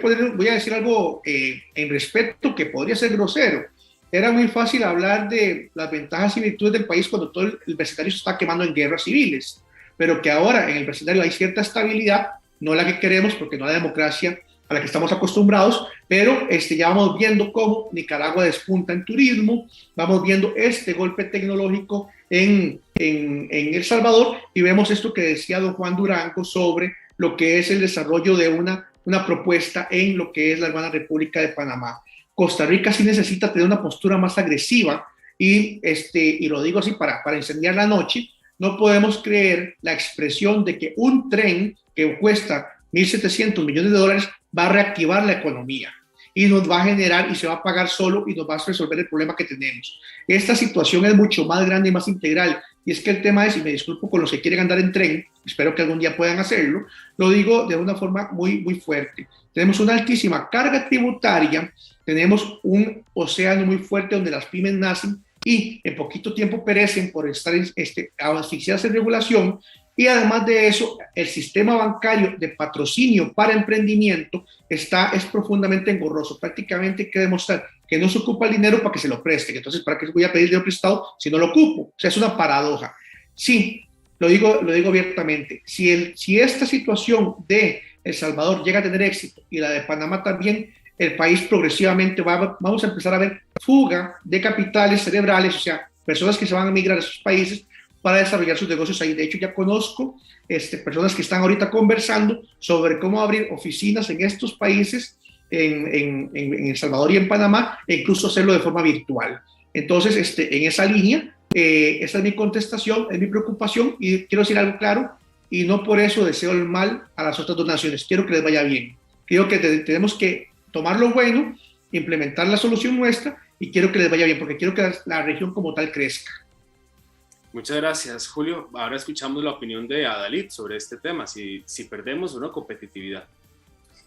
a decir algo en respeto que podría ser grosero. Era muy fácil hablar de las ventajas y virtudes del país cuando todo el vecindario se está quemando en guerras civiles, pero que ahora en el vecindario hay cierta estabilidad, no la que queremos porque no hay democracia a la que estamos acostumbrados, pero ya vamos viendo cómo Nicaragua despunta en turismo, vamos viendo este golpe tecnológico en El Salvador y vemos esto que decía don Juan Durango sobre lo que es el desarrollo de una propuesta en lo que es la hermana República de Panamá. Costa Rica sí necesita tener una postura más agresiva y lo digo así para incendiar la noche, no podemos creer la expresión de que un tren que cuesta 1.700 millones de dólares va a reactivar la economía y nos va a generar y se va a pagar solo y nos va a resolver el problema que tenemos. Esta situación es mucho más grande y más integral y es que el tema es, y me disculpo con los que quieren andar en tren, espero que algún día puedan hacerlo, lo digo de una forma muy, muy fuerte. Tenemos una altísima carga tributaria, tenemos un océano muy fuerte donde las pymes nacen y en poquito tiempo perecen por estar asfixiadas en regulación. Y además de eso, el sistema bancario de patrocinio para emprendimiento es profundamente engorroso. Prácticamente hay que demostrar que no se ocupa el dinero para que se lo presten. Entonces, ¿para qué voy a pedir dinero prestado si no lo ocupo? O sea, es una paradoja. Sí, lo digo abiertamente. Si esta situación de El Salvador llega a tener éxito y la de Panamá también, el país progresivamente vamos a empezar a ver fuga de capitales cerebrales, o sea, personas que se van a migrar a esos países para desarrollar sus negocios ahí. De hecho, ya conozco personas que están ahorita conversando sobre cómo abrir oficinas en estos países, en El Salvador y en Panamá, e incluso hacerlo de forma virtual. Entonces, en esa línea, esa es mi contestación, es mi preocupación, y quiero decir algo claro, y no por eso deseo el mal a las otras dos naciones. Quiero que les vaya bien. Creo que tenemos que tomar lo bueno, implementar la solución nuestra, y quiero que les vaya bien, porque quiero que la región como tal crezca. Muchas gracias, Julio. Ahora escuchamos la opinión de Adalit sobre este tema, si perdemos o no competitividad.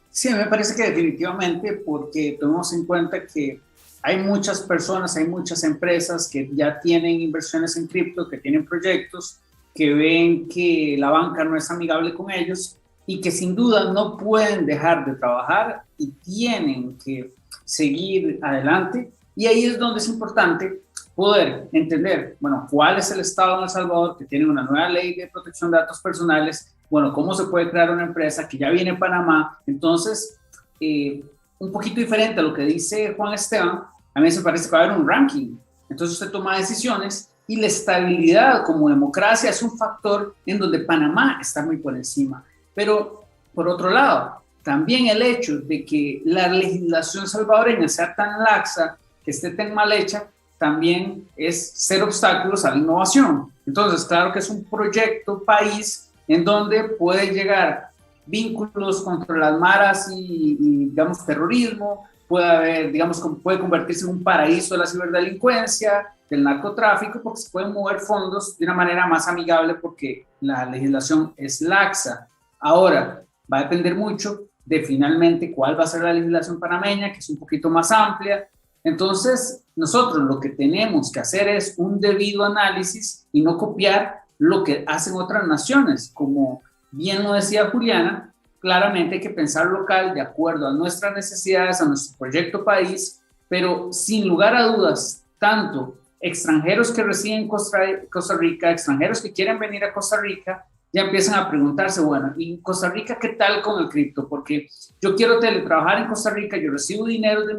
Sí, me parece que definitivamente, porque tomemos en cuenta que hay muchas personas, hay muchas empresas que ya tienen inversiones en cripto, que tienen proyectos, que ven que la banca no es amigable con ellos y que sin duda no pueden dejar de trabajar y tienen que seguir adelante. Y ahí es donde es importante poder entender, bueno, cuál es el estado en El Salvador, que tiene una nueva ley de protección de datos personales, bueno, cómo se puede crear una empresa, que ya viene en Panamá. Entonces, un poquito diferente a lo que dice Juan Esteban, a mí me parece que va a haber un ranking. Entonces usted toma decisiones y la estabilidad como democracia es un factor en donde Panamá está muy por encima. Pero, por otro lado, también el hecho de que la legislación salvadoreña sea tan laxa, que esté tan mal hecha, también es ser obstáculos a la innovación. Entonces, claro que es un proyecto país en donde puede llegar vínculos contra las maras y digamos, terrorismo, puede haber, digamos, puede convertirse en un paraíso de la ciberdelincuencia, del narcotráfico, porque se pueden mover fondos de una manera más amigable porque la legislación es laxa. Ahora, va a depender mucho de finalmente cuál va a ser la legislación panameña, que es un poquito más amplia. Entonces, nosotros lo que tenemos que hacer es un debido análisis y no copiar lo que hacen otras naciones. Como bien lo decía Juliana, claramente hay que pensar local de acuerdo a nuestras necesidades, a nuestro proyecto país, pero sin lugar a dudas, tanto extranjeros que residen en Costa Rica, extranjeros que quieren venir a Costa Rica, ya empiezan a preguntarse, bueno, ¿y Costa Rica qué tal con el cripto? Porque yo quiero teletrabajar en Costa Rica, yo recibo dinero de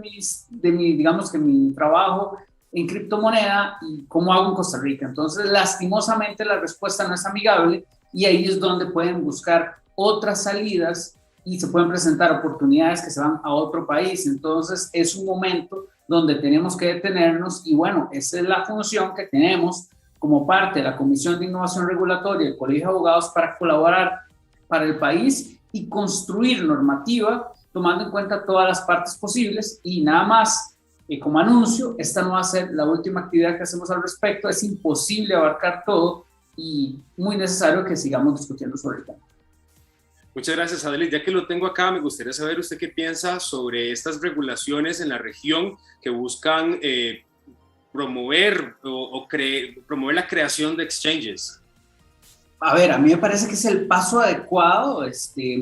mi digamos que mi trabajo en criptomoneda, ¿y cómo hago en Costa Rica? Entonces, lastimosamente la respuesta no es amigable y ahí es donde pueden buscar otras salidas y se pueden presentar oportunidades que se van a otro país. Entonces, es un momento donde tenemos que detenernos y bueno, esa es la función que tenemos como parte de la Comisión de Innovación Regulatoria del Colegio de Abogados para colaborar para el país y construir normativa tomando en cuenta todas las partes posibles. Y nada más, como anuncio, esta no va a ser la última actividad que hacemos al respecto, es imposible abarcar todo y muy necesario que sigamos discutiendo sobre el tema. Muchas gracias, Adelis. Ya que lo tengo acá, me gustaría saber usted qué piensa sobre estas regulaciones en la región que buscan promover promover la creación de exchanges. A ver, a mí me parece que es el paso adecuado,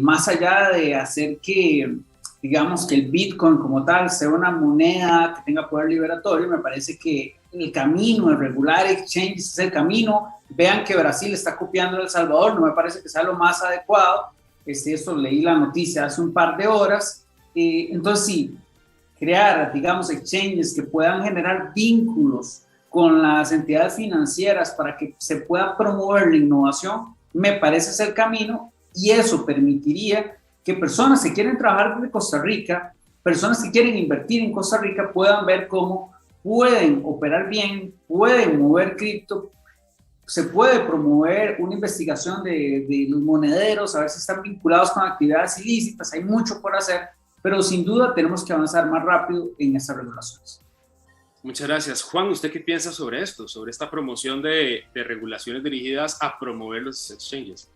más allá de hacer que, digamos, que el Bitcoin como tal sea una moneda que tenga poder liberatorio. Me parece que el camino de regular exchanges es el camino. Vean que Brasil está copiando a El Salvador, no me parece que sea lo más adecuado. Esto leí la noticia hace un par de horas. Entonces, sí, crear, digamos, exchanges que puedan generar vínculos con las entidades financieras para que se pueda promover la innovación, me parece es el camino, y eso permitiría que personas que quieren trabajar desde Costa Rica, personas que quieren invertir en Costa Rica, puedan ver cómo pueden operar bien, pueden mover cripto, se puede promover una investigación de los monederos, a ver si están vinculados con actividades ilícitas. Hay mucho por hacer, pero sin duda tenemos que avanzar más rápido en estas regulaciones. Muchas gracias. Juan, ¿usted qué piensa sobre esto, sobre esta promoción de regulaciones dirigidas a promover los exchanges?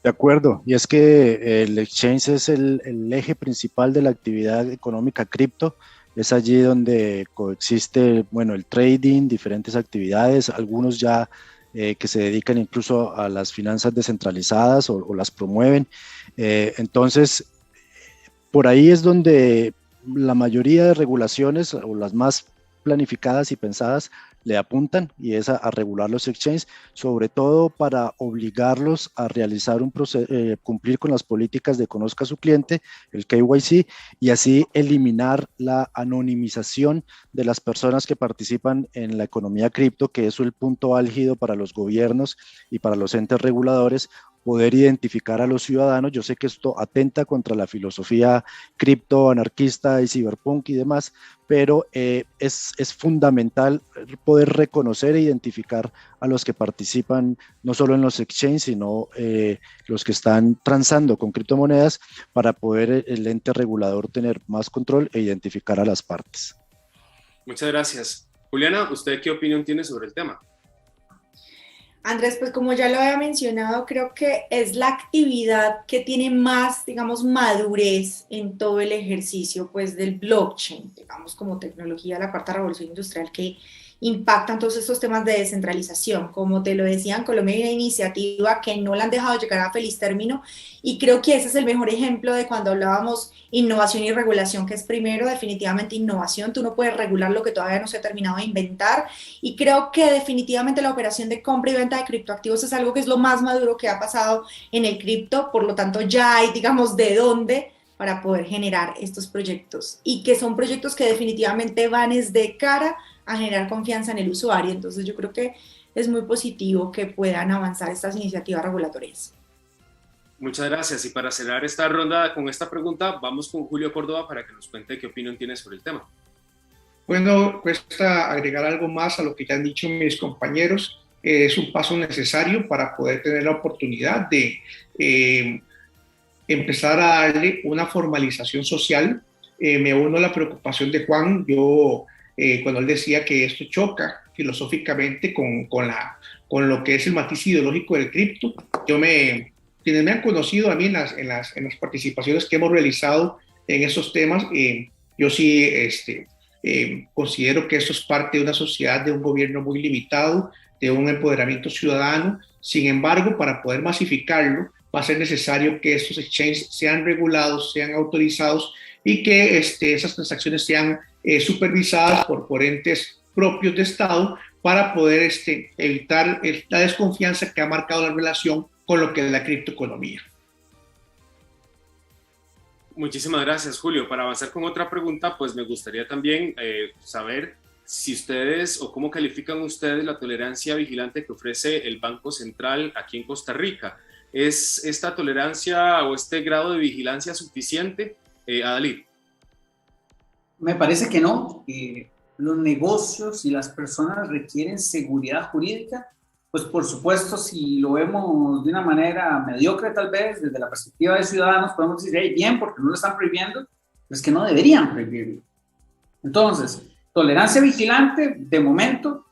De acuerdo, y es que el exchange es el eje principal de la actividad económica cripto. Es allí donde coexiste, bueno, el trading, diferentes actividades, algunos ya que se dedican incluso a las finanzas descentralizadas o las promueven. Entonces, por ahí es donde la mayoría de regulaciones o las más planificadas y pensadas le apuntan, y es a regular los exchanges, sobre todo para obligarlos a realizar un proceso, cumplir con las políticas de conozca a su cliente, el KYC, y así eliminar la anonimización de las personas que participan en la economía cripto, que es el punto álgido para los gobiernos y para los entes reguladores, poder identificar a los ciudadanos. Yo sé que esto atenta contra la filosofía cripto, anarquista y ciberpunk y demás, pero es fundamental poder reconocer e identificar a los que participan no solo en los exchanges, sino los que están transando con criptomonedas, para poder el ente regulador tener más control e identificar a las partes. Muchas gracias. Juliana, ¿usted qué opinión tiene sobre el tema? Andrés, pues como ya lo había mencionado, creo que es la actividad que tiene más, digamos, madurez en todo el ejercicio, pues, del blockchain, digamos, como tecnología de la cuarta revolución industrial, que impactan todos estos temas de descentralización. Como te lo decía, en Colombia hay una iniciativa que no la han dejado llegar a feliz término, y creo que ese es el mejor ejemplo de cuando hablábamos innovación y regulación, que es primero definitivamente innovación. Tú no puedes regular lo que todavía no se ha terminado de inventar, y creo que definitivamente la operación de compra y venta de criptoactivos es algo que es lo más maduro que ha pasado en el cripto. Por lo tanto, ya hay, digamos, de dónde para poder generar estos proyectos, y que son proyectos que definitivamente van de cara a generar confianza en el usuario. Entonces yo creo que es muy positivo que puedan avanzar estas iniciativas regulatorias. Muchas gracias. Y para cerrar esta ronda con esta pregunta, vamos con Julio Córdoba para que nos cuente qué opinión tiene sobre el tema. Bueno, cuesta agregar algo más a lo que ya han dicho mis compañeros. Es un paso necesario para poder tener la oportunidad de empezar a darle una formalización social. Me uno a la preocupación de Juan. Yo, cuando él decía que esto choca filosóficamente con lo que es el matiz ideológico del cripto, quienes me han conocido a mí en las participaciones que hemos realizado en esos temas, yo sí considero que esto es parte de una sociedad, de un gobierno muy limitado, de un empoderamiento ciudadano. Sin embargo, para poder masificarlo, va a ser necesario que estos exchanges sean regulados, sean autorizados y que esas transacciones sean supervisadas por entes propios de Estado para poder evitar la desconfianza que ha marcado la relación con lo que es la criptoeconomía. Muchísimas gracias, Julio. Para avanzar con otra pregunta, pues me gustaría también saber si ustedes o cómo califican ustedes la tolerancia vigilante que ofrece el Banco Central aquí en Costa Rica. ¿Es esta tolerancia o este grado de vigilancia suficiente, Adalid? Me parece que no. Los negocios y las personas requieren seguridad jurídica. Pues por supuesto, si lo vemos de una manera mediocre tal vez, desde la perspectiva de ciudadanos, podemos decir, hey, bien, porque no lo están prohibiendo, pero es que no deberían prohibirlo. Entonces, tolerancia vigilante, de momento,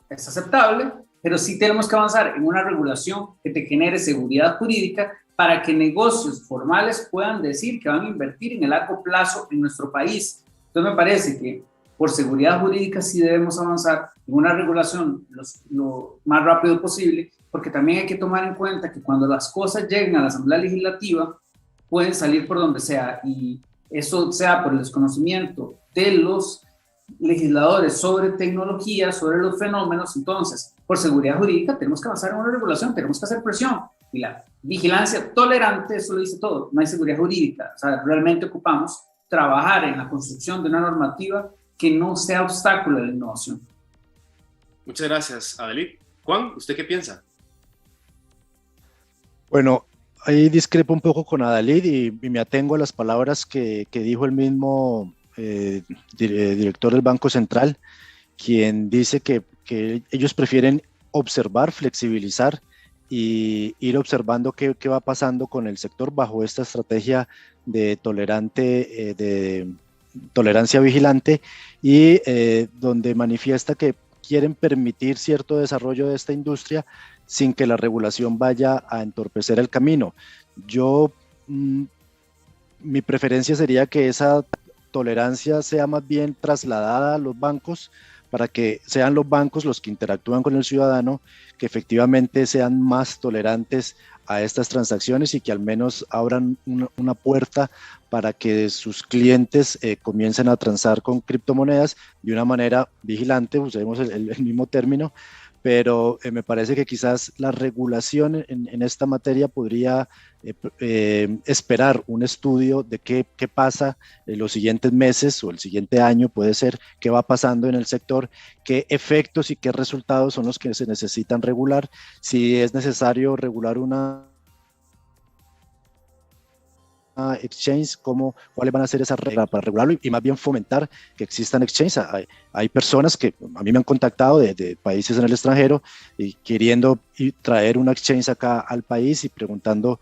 es aceptable, pero sí tenemos que avanzar en una regulación que te genere seguridad jurídica para que negocios formales puedan decir que van a invertir en el largo plazo en nuestro país. Entonces me parece que por seguridad jurídica sí debemos avanzar en una regulación lo más rápido posible, porque también hay que tomar en cuenta que cuando las cosas lleguen a la Asamblea Legislativa, pueden salir por donde sea, y eso sea por el desconocimiento de los legisladores sobre tecnología, sobre los fenómenos. Entonces, por seguridad jurídica tenemos que avanzar en una regulación, tenemos que hacer presión, y la vigilancia tolerante, eso lo dice todo, no hay seguridad jurídica. O sea, realmente ocupamos trabajar en la construcción de una normativa que no sea obstáculo de la innovación. Muchas gracias, Adalid. Juan, ¿usted qué piensa? Bueno, ahí discrepo un poco con Adalid y me atengo a las palabras que dijo el mismo director del Banco Central, quien dice que ellos prefieren observar, flexibilizar y ir observando qué va pasando con el sector bajo esta estrategia de tolerancia vigilante, y donde manifiesta que quieren permitir cierto desarrollo de esta industria sin que la regulación vaya a entorpecer el camino. Mi preferencia sería que esa tolerancia sea más bien trasladada a los bancos, para que sean los bancos los que interactúan con el ciudadano, que efectivamente sean más tolerantes a estas transacciones y que al menos abran una puerta para que sus clientes comiencen a transar con criptomonedas de una manera vigilante, usemos el mismo término, pero me parece que quizás la regulación en esta materia podría esperar un estudio de qué pasa en los siguientes meses o el siguiente año, puede ser, qué va pasando en el sector, qué efectos y qué resultados son los que se necesitan regular, si es necesario regular una exchange, cuáles van a ser esas reglas para regularlo y más bien fomentar que existan exchanges. Hay personas que a mí me han contactado de países en el extranjero y queriendo traer una exchange acá al país y preguntando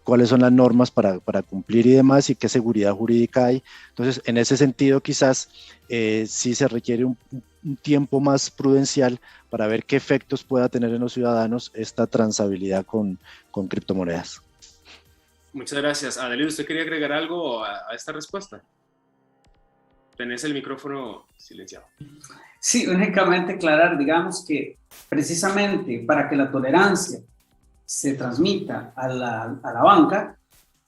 cuáles son las normas para cumplir y demás, y qué seguridad jurídica hay. Entonces, en ese sentido, quizás sí se requiere un tiempo más prudencial para ver qué efectos pueda tener en los ciudadanos esta transabilidad con criptomonedas. Muchas gracias. Adalid, ¿usted quería agregar algo a esta respuesta? Tenés el micrófono silenciado. Sí, únicamente aclarar, digamos que precisamente para que la tolerancia se transmita a la banca,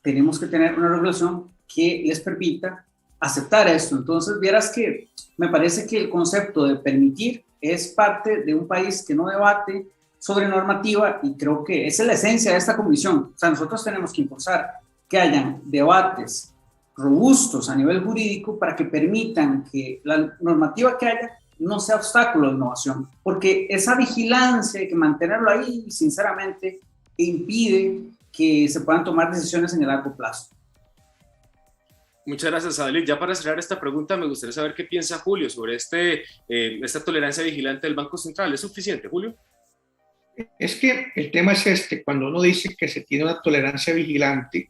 tenemos que tener una regulación que les permita aceptar esto. Entonces, vieras que me parece que el concepto de permitir es parte de un país que no debate sobre normativa, y creo que esa es la esencia de esta comisión. O sea, nosotros tenemos que impulsar que hayan debates robustos a nivel jurídico para que permitan que la normativa que haya no sea obstáculo de innovación, porque esa vigilancia hay que mantenerlo ahí, sinceramente, impide que se puedan tomar decisiones en el largo plazo. Muchas gracias, Adelit. Ya para cerrar esta pregunta, me gustaría saber qué piensa Julio sobre esta tolerancia vigilante del Banco Central. ¿Es suficiente, Julio? Es que el tema es este, cuando uno dice que se tiene una tolerancia vigilante,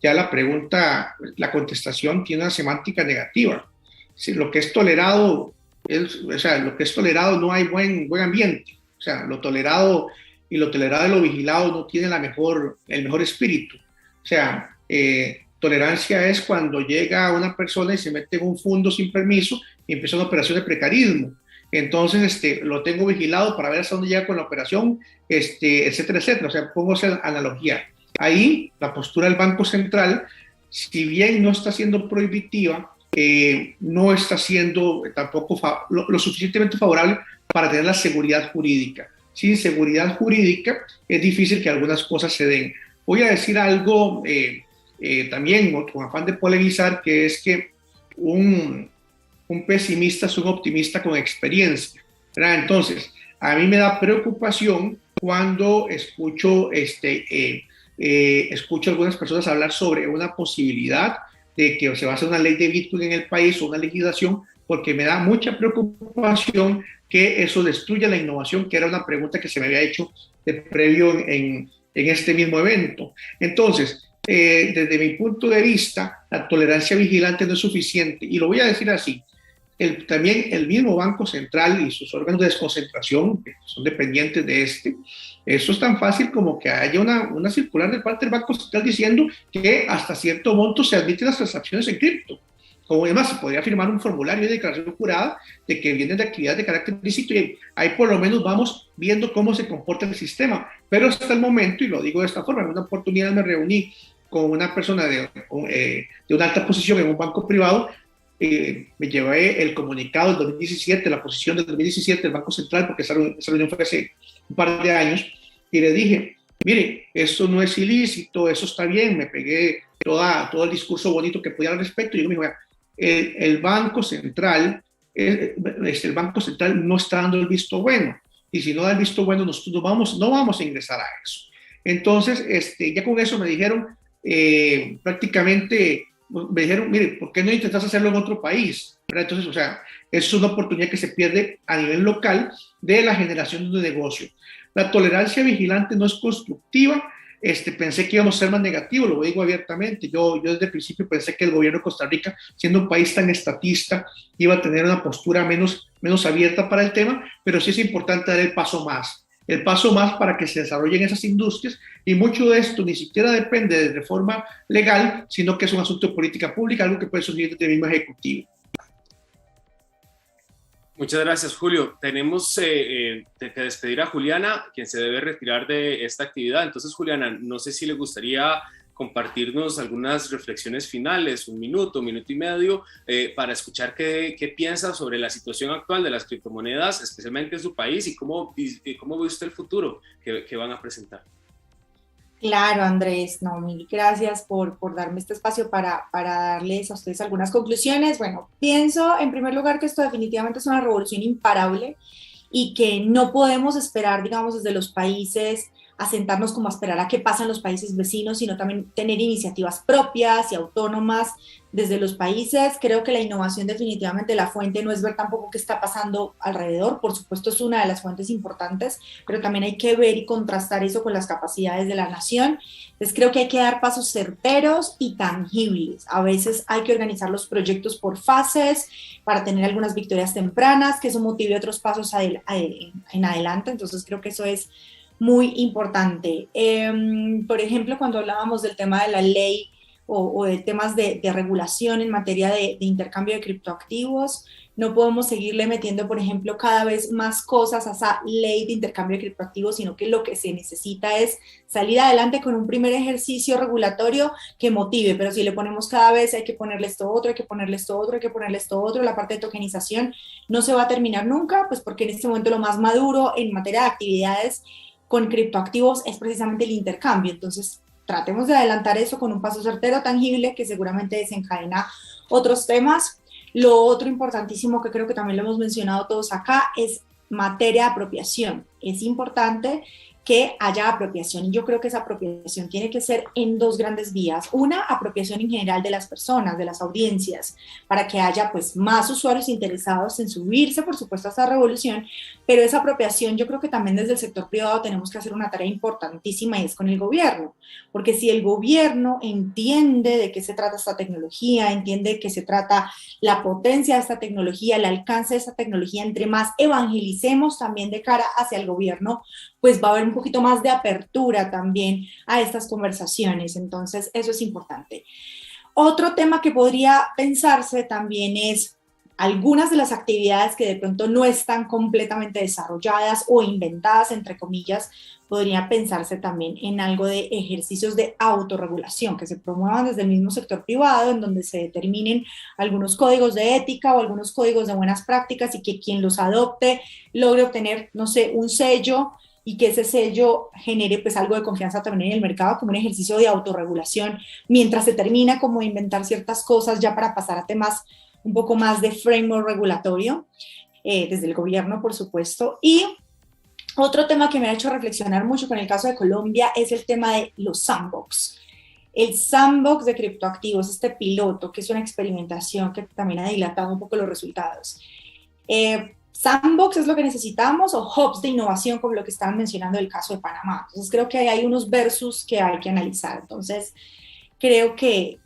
ya la pregunta, la contestación tiene una semántica negativa. Si lo que es tolerado, o sea, lo que es tolerado no hay buen ambiente. O sea, lo tolerado y lo vigilado no tiene el mejor espíritu. O sea, tolerancia es cuando llega una persona y se mete en un fondo sin permiso y empieza una operación de precarismo. Entonces, lo tengo vigilado para ver hasta dónde llega con la operación, etcétera, etcétera. O sea, pongo esa analogía. Ahí, la postura del Banco Central, si bien no está siendo prohibitiva, no está siendo tampoco lo suficientemente favorable para tener la seguridad jurídica. Sin seguridad jurídica es difícil que algunas cosas se den. Voy a decir algo también con afán de polemizar, que es que un pesimista es un optimista con experiencia, ¿verdad? Entonces, a mí me da preocupación cuando escucho a algunas personas hablar sobre una posibilidad de que se va a hacer una ley de Bitcoin en el país o una legislación, porque me da mucha preocupación que eso destruya la innovación, que era una pregunta que se me había hecho de previo en este mismo evento. Entonces, desde mi punto de vista, la tolerancia vigilante no es suficiente, y lo voy a decir así. También el mismo Banco Central y sus órganos de desconcentración, que son dependientes de eso es tan fácil como que haya una circular de parte del Banco Central diciendo que hasta cierto monto se admiten las transacciones en cripto. Como además se podría firmar un formulario de declaración jurada de que vienen de actividades de carácter ilícito, y ahí por lo menos vamos viendo cómo se comporta el sistema. Pero hasta el momento, y lo digo de esta forma, en una oportunidad me reuní con una persona de una alta posición en un banco privado. Me llevé el comunicado del 2017, la posición del 2017 del Banco Central, porque esa reunión fue hace un par de años, y le dije, mire, eso no es ilícito, eso está bien. Me pegué todo el discurso bonito que podía al respecto, y yo me dijo, el Banco Central no está dando el visto bueno, y si no da el visto bueno, nosotros no vamos a ingresar a eso. Entonces, ya con eso me dijeron, prácticamente, me dijeron, mire, ¿por qué no intentas hacerlo en otro país? ¿Verdad? Entonces, o sea, es una oportunidad que se pierde a nivel local de la generación de un negocio. La tolerancia vigilante no es constructiva. Pensé que íbamos a ser más negativos, lo digo abiertamente. Yo desde el principio pensé que el gobierno de Costa Rica, siendo un país tan estatista, iba a tener una postura menos abierta para el tema, pero sí es importante dar el paso más para que se desarrollen esas industrias, y mucho de esto ni siquiera depende de reforma legal, sino que es un asunto de política pública, algo que puede surgir desde el mismo Ejecutivo. Muchas gracias, Julio. Tenemos que despedir a Juliana, quien se debe retirar de esta actividad. Entonces, Juliana, no sé si le gustaría compartirnos algunas reflexiones finales, un minuto y medio, para escuchar qué piensa sobre la situación actual de las criptomonedas, especialmente en su país, y cómo ve usted el futuro que van a presentar. Claro, Andrés, no, mil gracias por darme este espacio para darles a ustedes algunas conclusiones. Bueno, pienso en primer lugar que esto definitivamente es una revolución imparable y que no podemos esperar, digamos, desde los países a sentarnos como a esperar a qué pasa en los países vecinos, sino también tener iniciativas propias y autónomas desde los países. Creo que la innovación definitivamente la fuente no es ver tampoco qué está pasando alrededor, por supuesto es una de las fuentes importantes, pero también hay que ver y contrastar eso con las capacidades de la nación. Entonces creo que hay que dar pasos certeros y tangibles. A veces hay que organizar los proyectos por fases para tener algunas victorias tempranas, que eso motive otros pasos en adelante. Entonces creo que eso es muy importante. Por ejemplo, cuando hablábamos del tema de la ley o de temas de regulación en materia de intercambio de criptoactivos, no podemos seguirle metiendo, por ejemplo, cada vez más cosas a esa ley de intercambio de criptoactivos, sino que lo que se necesita es salir adelante con un primer ejercicio regulatorio que motive, pero si le ponemos cada vez hay que ponerle esto otro, hay que ponerle esto otro, hay que ponerle esto otro, la parte de tokenización no se va a terminar nunca, pues porque en este momento lo más maduro en materia de actividades con criptoactivos es precisamente el intercambio. Entonces, tratemos de adelantar eso con un paso certero, tangible, que seguramente desencadena otros temas. Lo otro importantísimo, que creo que también lo hemos mencionado todos acá, es materia de apropiación. Es importante que haya apropiación. Y yo creo que esa apropiación tiene que ser en dos grandes vías. Una, apropiación en general de las personas, de las audiencias, para que haya pues más usuarios interesados en subirse, por supuesto, a esta revolución, pero esa apropiación yo creo que también desde el sector privado tenemos que hacer una tarea importantísima y es con el gobierno, porque si el gobierno entiende de qué se trata esta tecnología, entiende de qué se trata la potencia de esta tecnología, el alcance de esta tecnología, entre más evangelicemos también de cara hacia el gobierno, pues va a haber un poquito más de apertura también a estas conversaciones. Entonces, eso es importante. Otro tema que podría pensarse también es algunas de las actividades que de pronto no están completamente desarrolladas o inventadas, entre comillas, podría pensarse también en algo de ejercicios de autorregulación que se promuevan desde el mismo sector privado, en donde se determinen algunos códigos de ética o algunos códigos de buenas prácticas y que quien los adopte logre obtener, no sé, un sello y que ese sello genere pues algo de confianza también en el mercado como un ejercicio de autorregulación, mientras se termina como de inventar ciertas cosas ya para pasar a temas un poco más de framework regulatorio, desde el gobierno, por supuesto. Y otro tema que me ha hecho reflexionar mucho con el caso de Colombia es el tema de los sandbox. El sandbox de criptoactivos, este piloto, que es una experimentación que también ha dilatado un poco los resultados. ¿Sandbox es lo que necesitamos o hubs de innovación como lo que estaban mencionando en el caso de Panamá? Entonces creo que hay unos versus que hay que analizar. Entonces creo que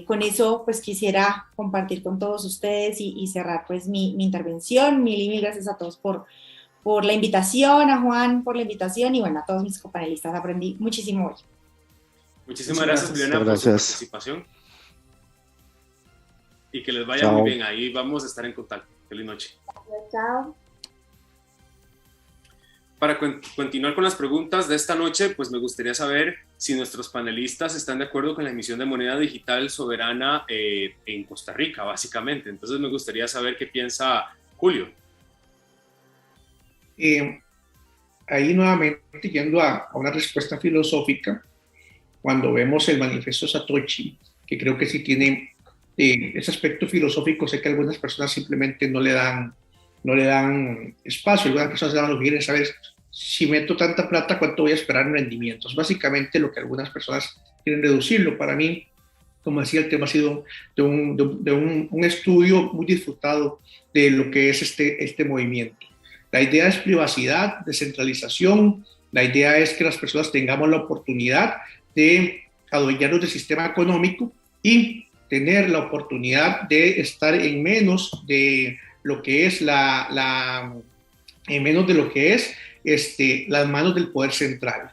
con eso pues quisiera compartir con todos ustedes y cerrar pues mi intervención. Mil y mil gracias a todos por la invitación, a Juan por la invitación y bueno, a todos mis copanelistas. Aprendí muchísimo hoy. Muchísimas gracias, Juliana, por su participación. Y que les vaya muy bien. Ahí vamos a estar en contacto. Feliz noche. Chao. Para continuar con las preguntas de esta noche, pues me gustaría saber si nuestros panelistas están de acuerdo con la emisión de moneda digital soberana en Costa Rica, básicamente. Entonces me gustaría saber qué piensa Julio. Ahí nuevamente, yendo a una respuesta filosófica, cuando vemos el manifiesto Satoshi, que creo que sí tiene ese aspecto filosófico, sé que algunas personas simplemente no le dan espacio, algunas personas lo que quieren saber, si meto tanta plata, ¿cuánto voy a esperar en rendimientos? Básicamente lo que algunas personas quieren reducirlo. Para mí, como decía, el tema ha sido de un estudio muy disfrutado de lo que es este movimiento. La idea es privacidad, descentralización, la idea es que las personas tengamos la oportunidad de adueñarnos del sistema económico y tener la oportunidad de estar en menos de lo que es las manos del poder central.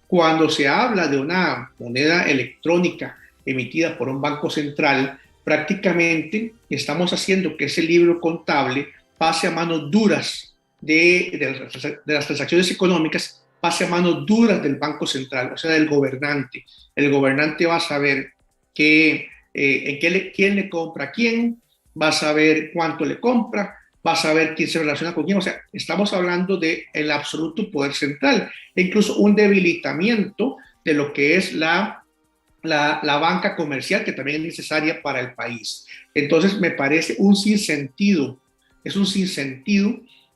Cuando se habla de una moneda electrónica emitida por un banco central, prácticamente estamos haciendo que ese libro contable pase a manos duras de las transacciones económicas, pase a manos duras del banco central, o sea, del gobernante. El gobernante va a saber quién le compra a quién, va a saber cuánto le compra, va a saber quién se relaciona con quién. O sea, estamos hablando del absoluto poder central e incluso un debilitamiento de lo que es la banca comercial, que también es necesaria para el país. Entonces, me parece un sinsentido,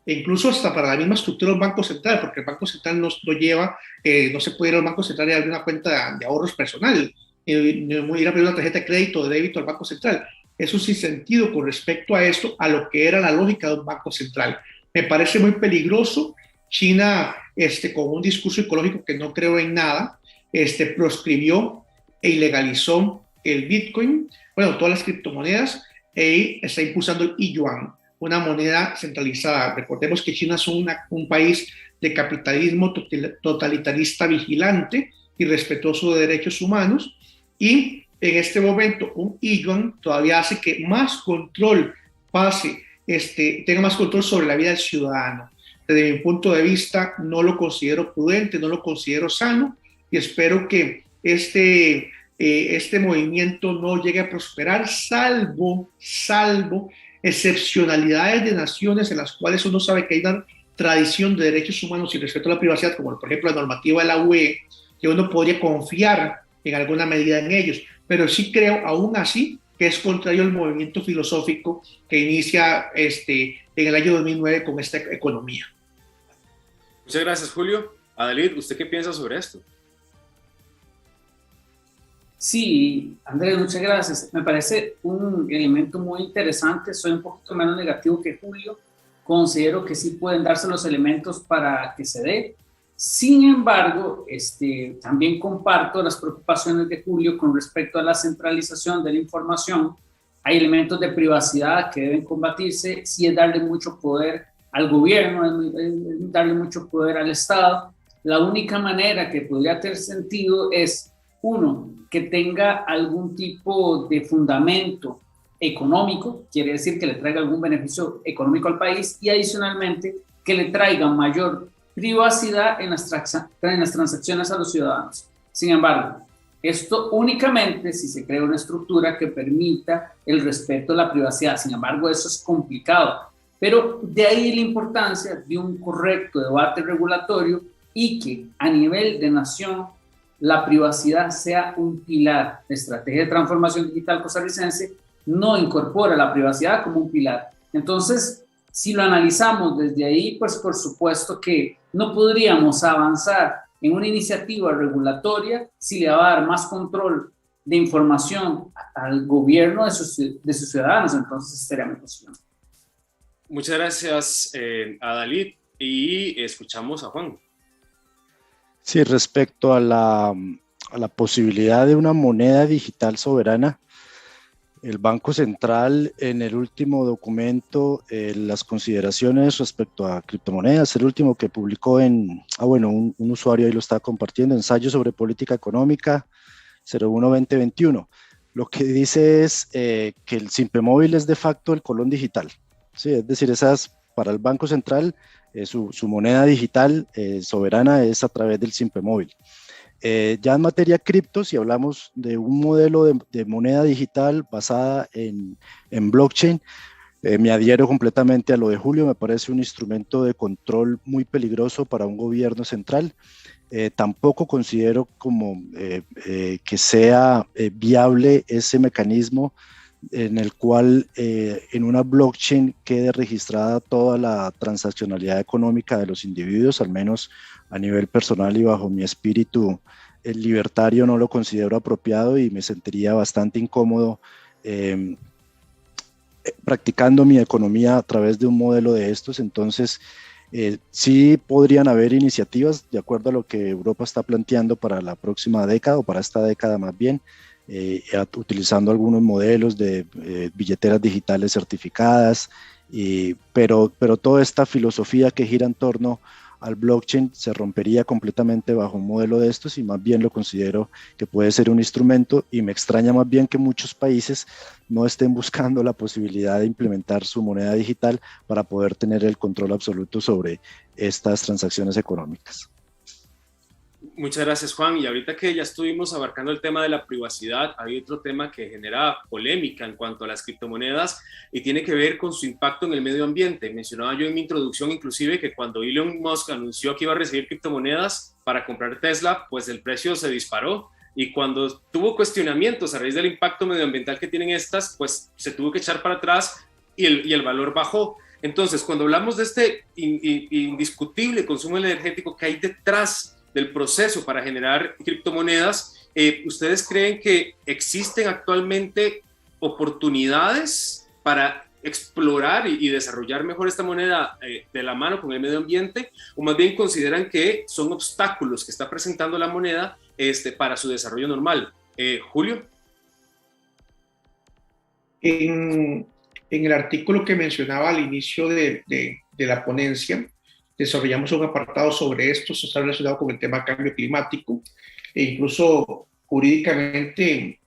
e incluso hasta para la misma estructura del Banco Central, porque el Banco Central no se puede ir al Banco Central y abrir una cuenta de ahorros personal, no ir a pedir una tarjeta de crédito o de débito al Banco Central. Es un sinsentido con respecto a esto, a lo que era la lógica de un Banco Central. Me parece muy peligroso. China, con un discurso ecológico que no creo en nada, proscribió e ilegalizó el Bitcoin, todas las criptomonedas, e está impulsando el yuan, una moneda centralizada. Recordemos que China es un país de capitalismo totalitarista vigilante y respetuoso de derechos humanos, y en este momento un yuan todavía hace que más control tenga más control sobre la vida del ciudadano. Desde mi punto de vista no lo considero prudente, no lo considero sano, y espero que este movimiento no llegue a prosperar, salvo excepcionalidades de naciones en las cuales uno sabe que hay una tradición de derechos humanos y respeto a la privacidad, como por ejemplo la normativa de la UE, que uno podría confiar en alguna medida en ellos, pero sí creo aún así que es contrario al movimiento filosófico que inicia en el año 2009 con esta economía. Muchas gracias, Julio. Adalid, ¿usted qué piensa sobre esto? Sí, Andrés, muchas gracias. Me parece un elemento muy interesante. Soy un poquito menos negativo que Julio. Considero que sí pueden darse los elementos para que se dé. Sin embargo, también comparto las preocupaciones de Julio con respecto a la centralización de la información. Hay elementos de privacidad que deben combatirse. Sí, es darle mucho poder al gobierno, es darle mucho poder al Estado. La única manera que podría tener sentido es, uno, que tenga algún tipo de fundamento económico, quiere decir que le traiga algún beneficio económico al país, y adicionalmente que le traiga mayor privacidad en las transacciones a los ciudadanos. Sin embargo, esto únicamente si se crea una estructura que permita el respeto a la privacidad. Sin embargo, eso es complicado, pero de ahí la importancia de un correcto debate regulatorio y que a nivel de nación la privacidad sea un pilar. La estrategia de transformación digital costarricense no incorpora la privacidad como un pilar. Entonces, si lo analizamos desde ahí, pues por supuesto que no podríamos avanzar en una iniciativa regulatoria si le va a dar más control de información al gobierno de sus ciudadanos. Entonces, sería mi posición. Muchas gracias, Adalid, y escuchamos a Juan. Sí, respecto a la posibilidad de una moneda digital soberana, el Banco Central en el último documento, las consideraciones respecto a criptomonedas, el último que publicó un usuario ahí lo está compartiendo, ensayo sobre política económica 01-2021. Lo que dice es que el Simpemóvil es de facto el colón digital, ¿sí? Es decir, para el Banco Central, su moneda digital soberana es a través del Simpemóvil. Ya en materia cripto, si hablamos de un modelo de moneda digital basada en blockchain, me adhiero completamente a lo de Julio. Me parece un instrumento de control muy peligroso para un gobierno central. Tampoco considero como que sea viable ese mecanismo en el cual en una blockchain quede registrada toda la transaccionalidad económica de los individuos, al menos a nivel personal y bajo mi espíritu libertario no lo considero apropiado y me sentiría bastante incómodo practicando mi economía a través de un modelo de estos. Entonces, sí podrían haber iniciativas de acuerdo a lo que Europa está planteando para la próxima década o para esta década más bien, utilizando algunos modelos de billeteras digitales certificadas, pero toda esta filosofía que gira en torno al blockchain se rompería completamente bajo un modelo de estos y más bien lo considero que puede ser un instrumento, y me extraña más bien que muchos países no estén buscando la posibilidad de implementar su moneda digital para poder tener el control absoluto sobre estas transacciones económicas. Muchas gracias, Juan. Y ahorita que ya estuvimos abarcando el tema de la privacidad, hay otro tema que genera polémica en cuanto a las criptomonedas y tiene que ver con su impacto en el medio ambiente. Mencionaba yo en mi introducción inclusive que cuando Elon Musk anunció que iba a recibir criptomonedas para comprar Tesla, pues el precio se disparó. Y cuando tuvo cuestionamientos a raíz del impacto medioambiental que tienen estas, pues se tuvo que echar para atrás y el valor bajó. Entonces, cuando hablamos de este indiscutible consumo energético que hay detrás del proceso para generar criptomonedas, ¿ustedes creen que existen actualmente oportunidades para explorar y desarrollar mejor esta moneda de la mano con el medio ambiente, o más bien consideran que son obstáculos que está presentando la moneda para su desarrollo normal? Julio. En el artículo que mencionaba al inicio de la ponencia, desarrollamos un apartado sobre esto, está relacionado con el tema cambio climático, e incluso jurídicamente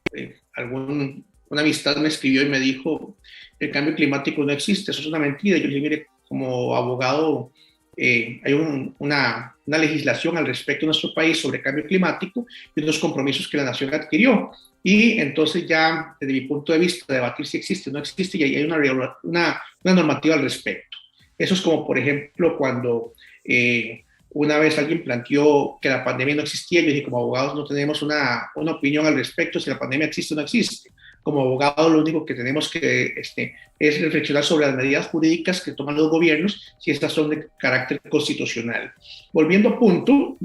una amistad me escribió y me dijo, el cambio climático no existe, eso es una mentira. Yo le dije, mire, como abogado, hay una legislación al respecto en nuestro país sobre cambio climático y unos compromisos que la nación adquirió. Y entonces ya, desde mi punto de vista, debatir si existe o no existe, y hay una normativa al respecto. Eso es como, por ejemplo, cuando una vez alguien planteó que la pandemia no existía, yo dije, como abogados no tenemos una opinión al respecto si la pandemia existe o no existe. como abogados lo único que tenemos que es reflexionar sobre las medidas jurídicas que toman los gobiernos, si estas son de carácter constitucional. Volviendo a punto,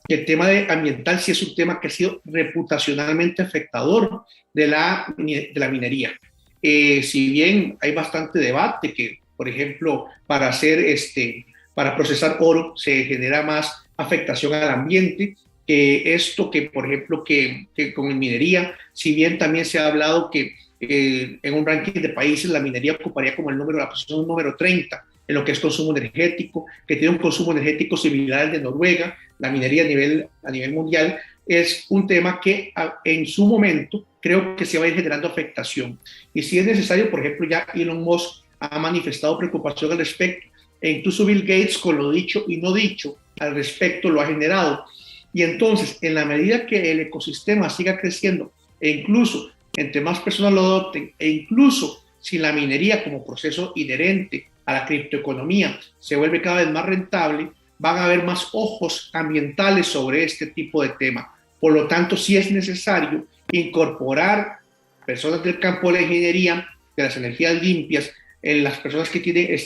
el tema ambiental sí es un tema que ha sido reputacionalmente afectador de la minería. Si bien hay bastante debate que, por ejemplo, para procesar oro se genera más afectación al ambiente, que por ejemplo, que con minería, si bien también se ha hablado que en un ranking de países la minería ocuparía como la posición número 30 en lo que es consumo energético, que tiene un consumo energético similar al de Noruega, la minería a nivel mundial, es un tema que en su momento creo que se va a ir generando afectación. Y si es necesario, por ejemplo, ya Elon Musk ha manifestado preocupación al respecto, e incluso Bill Gates, con lo dicho y no dicho al respecto, lo ha generado. Y entonces, en la medida que el ecosistema siga creciendo, e incluso entre más personas lo adopten, e incluso si la minería como proceso inherente a la criptoeconomía se vuelve cada vez más rentable, van a haber más ojos ambientales sobre este tipo de tema. Por lo tanto, sí es necesario incorporar personas del campo de la ingeniería, de las energías limpias, en las personas que tienen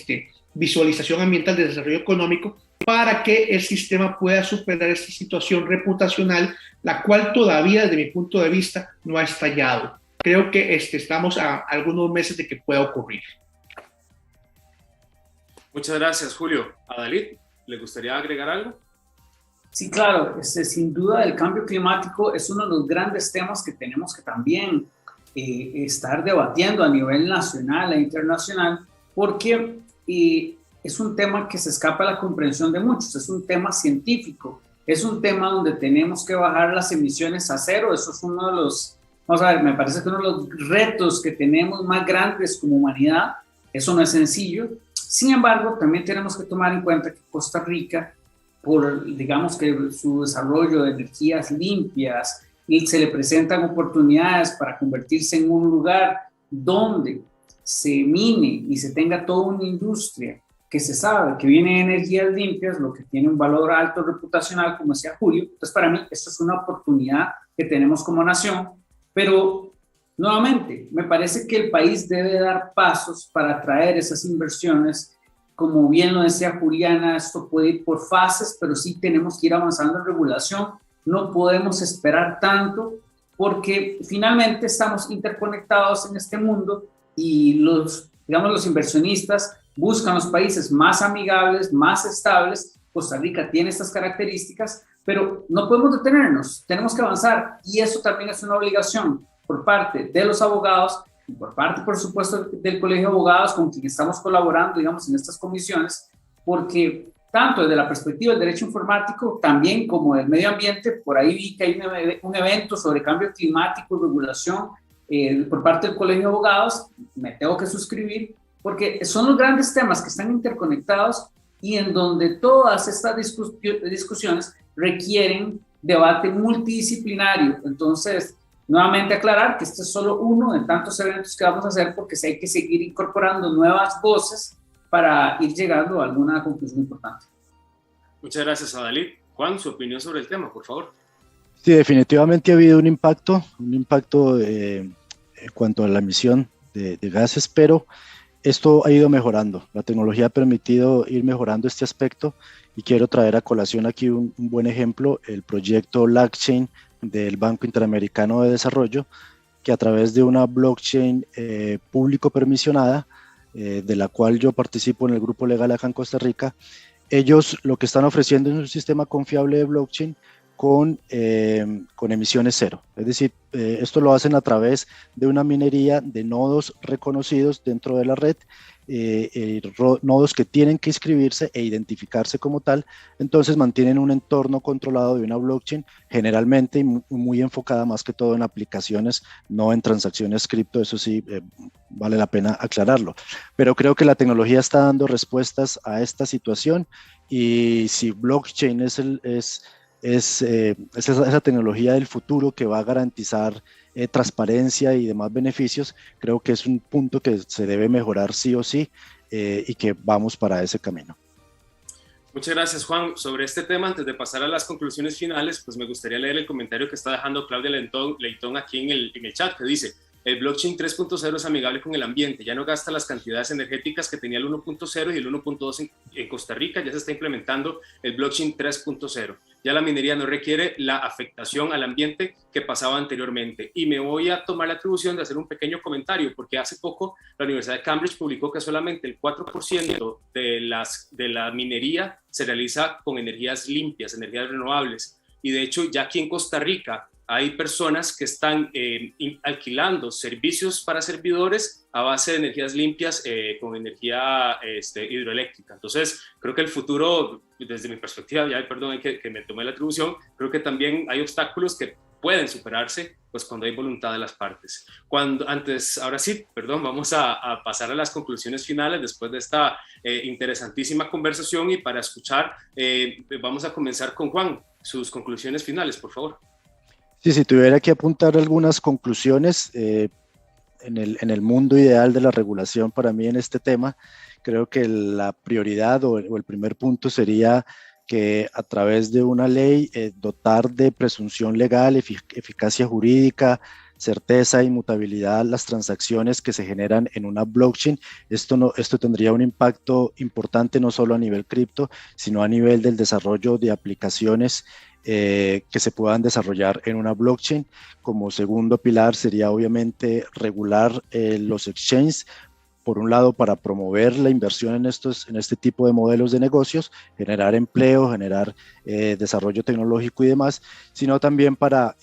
visualización ambiental de desarrollo económico, para que el sistema pueda superar esta situación reputacional, la cual todavía, desde mi punto de vista, no ha estallado. Creo que estamos a algunos meses de que pueda ocurrir. Muchas gracias, Julio. A Dalit, ¿le gustaría agregar algo? Sí, claro, sin duda el cambio climático es uno de los grandes temas que tenemos que también estar debatiendo a nivel nacional e internacional, porque es un tema que se escapa a la comprensión de muchos, es un tema científico, es un tema donde tenemos que bajar las emisiones a cero. Eso es uno de los, vamos a ver, me parece que uno de los retos que tenemos más grandes como humanidad. Eso no es sencillo. Sin embargo, también tenemos que tomar en cuenta que Costa Rica, por, digamos que su desarrollo de energías limpias, y se le presentan oportunidades para convertirse en un lugar donde se mine y se tenga toda una industria que se sabe que viene de energías limpias, lo que tiene un valor alto reputacional, como decía Julio. Entonces, para mí, esto es una oportunidad que tenemos como nación, pero nuevamente, me parece que el país debe dar pasos para atraer esas inversiones. Como bien lo decía Juliana, esto puede ir por fases, pero sí tenemos que ir avanzando en regulación. No podemos esperar tanto, porque finalmente estamos interconectados en este mundo y los inversionistas buscan los países más amigables, más estables. Costa Rica tiene estas características, pero no podemos detenernos, tenemos que avanzar, y eso también es una obligación por parte de los abogados y por parte, por supuesto, del Colegio de Abogados, con quien estamos colaborando, digamos, en estas comisiones, porque tanto desde la perspectiva del derecho informático, también como del medio ambiente, por ahí vi que hay un evento sobre cambio climático y regulación por parte del Colegio de Abogados. Me tengo que suscribir, porque son los grandes temas que están interconectados y en donde todas estas discusiones requieren debate multidisciplinario. Entonces, nuevamente aclarar que este es solo uno de tantos eventos que vamos a hacer, porque sí hay que seguir incorporando nuevas voces para ir llegando a alguna conclusión importante. Muchas gracias, Dalit. Juan, su opinión sobre el tema, por favor. Sí, definitivamente ha habido un impacto en cuanto a la emisión de gases, pero esto ha ido mejorando. La tecnología ha permitido ir mejorando este aspecto, y quiero traer a colación aquí un buen ejemplo: el proyecto LACChain del Banco Interamericano de Desarrollo, que a través de una blockchain público permisionada, de la cual yo participo en el grupo legal acá en Costa Rica, ellos lo que están ofreciendo es un sistema confiable de blockchain con emisiones cero. Es decir, esto lo hacen a través de una minería de nodos reconocidos dentro de la red, nodos que tienen que inscribirse e identificarse como tal. Entonces mantienen un entorno controlado de una blockchain, generalmente muy enfocada más que todo en aplicaciones, no en transacciones cripto. Eso sí, vale la pena aclararlo, pero creo que la tecnología está dando respuestas a esta situación, y si blockchain es esa tecnología del futuro que va a garantizar transparencia y demás beneficios, creo que es un punto que se debe mejorar sí o sí, y que vamos para ese camino. Muchas gracias, Juan. Sobre este tema, antes de pasar a las conclusiones finales, pues me gustaría leer el comentario que está dejando Claudia Leitón aquí en el chat, que dice: el blockchain 3.0 es amigable con el ambiente, ya no gasta las cantidades energéticas que tenía el 1.0 y el 1.2 en Costa Rica, ya se está implementando el blockchain 3.0. Ya la minería no requiere la afectación al ambiente que pasaba anteriormente. Y me voy a tomar la atribución de hacer un pequeño comentario, porque hace poco la Universidad de Cambridge publicó que solamente el 4% de la minería se realiza con energías limpias, energías renovables. Y de hecho, ya aquí en Costa Rica hay personas que están alquilando servicios para servidores a base de energías limpias con energía hidroeléctrica. Entonces, creo que el futuro, desde mi perspectiva, ya perdón que me tomé la atribución, creo que también hay obstáculos que pueden superarse pues cuando hay voluntad de las partes. Ahora sí, perdón, vamos a pasar a las conclusiones finales después de esta interesantísima conversación, y para escuchar vamos a comenzar con Juan. Sus conclusiones finales, por favor. Sí, si tuviera que apuntar algunas conclusiones en el mundo ideal de la regulación para mí en este tema, creo que la prioridad o el primer punto sería que a través de una ley dotar de presunción legal, eficacia jurídica, certeza e inmutabilidad las transacciones que se generan en una blockchain. Esto tendría un impacto importante no solo a nivel cripto, sino a nivel del desarrollo de aplicaciones que se puedan desarrollar en una blockchain. Como segundo pilar sería obviamente regular los exchanges, por un lado para promover la inversión en este tipo de modelos de negocios, generar empleo, generar desarrollo tecnológico y demás, sino también para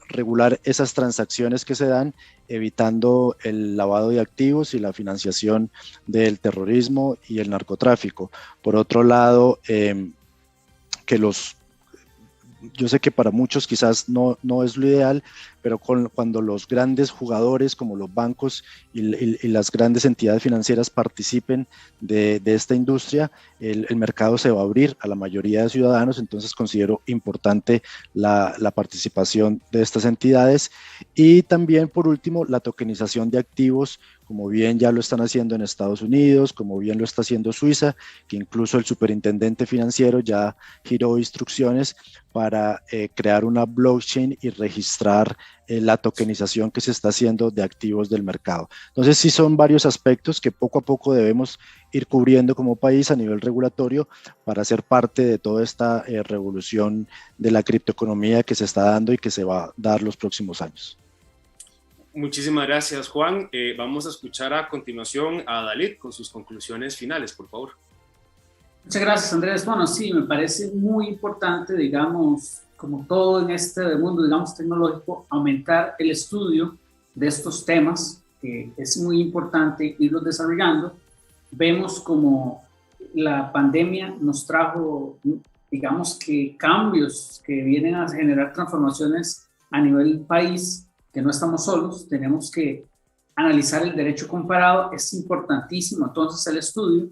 regular esas transacciones que se dan, evitando el lavado de activos y la financiación del terrorismo y el narcotráfico. Por otro lado, yo sé que para muchos quizás no es lo ideal, pero cuando los grandes jugadores como los bancos y las grandes entidades financieras participen de esta industria, el mercado se va a abrir a la mayoría de ciudadanos. Entonces considero importante la participación de estas entidades. Y también, por último, la tokenización de activos, como bien ya lo están haciendo en Estados Unidos, como bien lo está haciendo Suiza, que incluso el superintendente financiero ya giró instrucciones para crear una blockchain y registrar la tokenización que se está haciendo de activos del mercado. Entonces sí, son varios aspectos que poco a poco debemos ir cubriendo como país a nivel regulatorio para ser parte de toda esta revolución de la criptoeconomía que se está dando y que se va a dar los próximos años. Muchísimas gracias, Juan. Vamos a escuchar a continuación a Dalit con sus conclusiones finales, por favor. Muchas gracias, Andrés. Bueno, sí, me parece muy importante, digamos, como todo en este mundo, digamos, tecnológico, aumentar el estudio de estos temas, que es muy importante irlos desarrollando. Vemos como la pandemia nos trajo, digamos, que cambios que vienen a generar transformaciones a nivel país, que no estamos solos, tenemos que analizar el derecho comparado, es importantísimo entonces el estudio.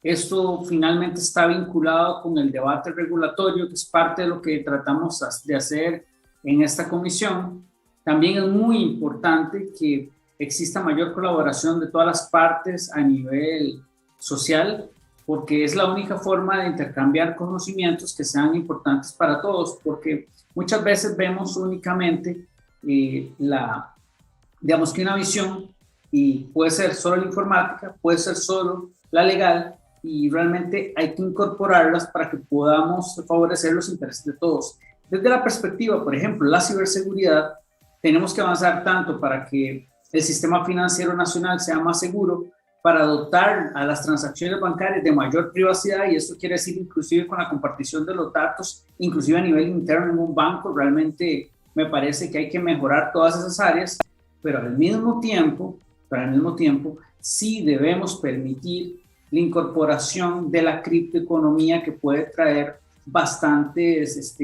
Esto finalmente está vinculado con el debate regulatorio, que es parte de lo que tratamos de hacer en esta comisión. También es muy importante que exista mayor colaboración de todas las partes a nivel social, porque es la única forma de intercambiar conocimientos que sean importantes para todos, porque muchas veces vemos únicamente digamos que una visión, y puede ser solo la informática, puede ser solo la legal, y realmente hay que incorporarlas para que podamos favorecer los intereses de todos. Desde la perspectiva, por ejemplo, la ciberseguridad, tenemos que avanzar tanto para que el sistema financiero nacional sea más seguro, para dotar a las transacciones bancarias de mayor privacidad, y eso quiere decir inclusive con la compartición de los datos, inclusive a nivel interno en un banco. Realmente me parece que hay que mejorar todas esas áreas, pero al mismo tiempo sí debemos permitir la incorporación de la criptoeconomía, que puede traer bastantes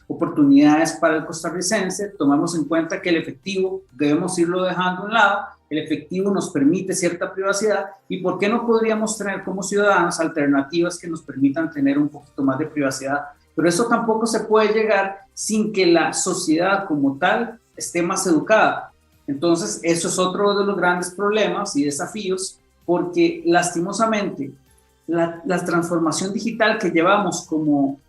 oportunidades para el costarricense. Tomamos en cuenta que el efectivo debemos irlo dejando a un lado. El efectivo nos permite cierta privacidad, y ¿por qué no podríamos tener como ciudadanos alternativas que nos permitan tener un poquito más de privacidad? Pero eso tampoco se puede llegar sin que la sociedad como tal esté más educada. Entonces, eso es otro de los grandes problemas y desafíos, porque lastimosamente la transformación digital que llevamos como,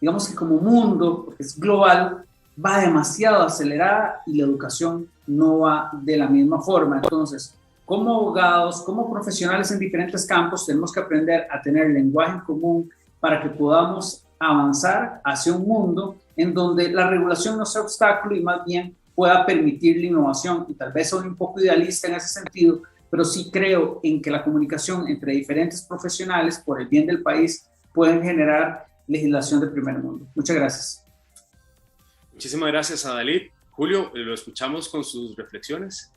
digamos que como mundo, porque es global, va demasiado acelerada, y la educación no va de la misma forma. Entonces, como abogados, como profesionales en diferentes campos, tenemos que aprender a tener lenguaje en común para que podamos avanzar hacia un mundo en donde la regulación no sea obstáculo y más bien pueda permitir la innovación. Y tal vez soy un poco idealista en ese sentido, pero sí creo en que la comunicación entre diferentes profesionales por el bien del país pueden generar legislación de primer mundo. Muchas gracias. Muchísimas gracias a Dalit. Julio, lo escuchamos con sus reflexiones.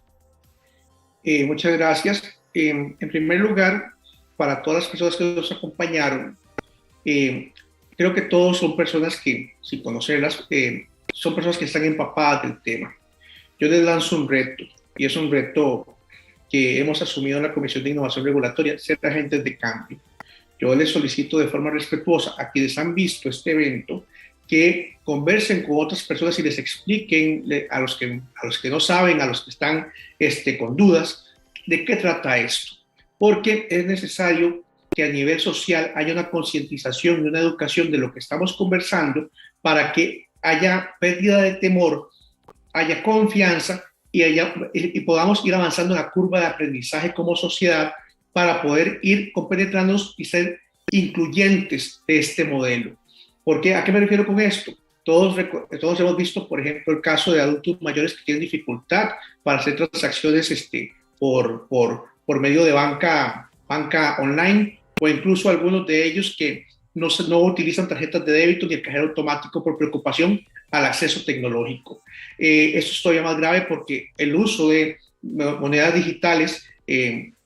Muchas gracias. En primer lugar, para todas las personas que nos acompañaron, creo que todos son personas que, sin conocerlas, son personas que están empapadas del tema. Yo les lanzo un reto, y es un reto que hemos asumido en la Comisión de Innovación Regulatoria, ser agentes de cambio. Yo les solicito de forma respetuosa a quienes han visto este evento que conversen con otras personas y les expliquen a los que no saben, a los que están con dudas, de qué trata esto. Porque es necesario que a nivel social haya una concientización y una educación de lo que estamos conversando para que haya pérdida de temor, haya confianza y podamos ir avanzando en la curva de aprendizaje como sociedad para poder ir compenetrándonos y ser incluyentes de este modelo. ¿Por qué? ¿A qué me refiero con esto? Todos hemos visto, por ejemplo, el caso de adultos mayores que tienen dificultad para hacer transacciones por medio de banca online, o incluso algunos de ellos que no utilizan tarjetas de débito ni el cajero automático por preocupación al acceso tecnológico. Esto es todavía más grave porque el uso de monedas digitales,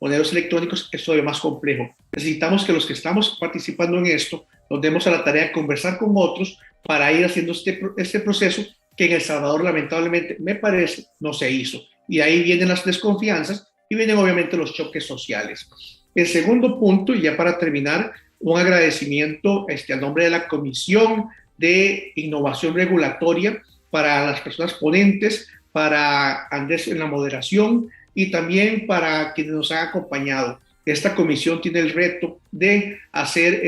monedas electrónicos, es todavía más complejo. Necesitamos que los que estamos participando en esto nos demos a la tarea de conversar con otros para ir haciendo este proceso que en El Salvador, lamentablemente, me parece, no se hizo. Y ahí vienen las desconfianzas y vienen obviamente los choques sociales. El segundo punto, y ya para terminar, un agradecimiento a nombre de la Comisión de Innovación Regulatoria, para las personas ponentes, para Andrés en la moderación y también para quienes nos han acompañado. Esta comisión tiene el reto de hacer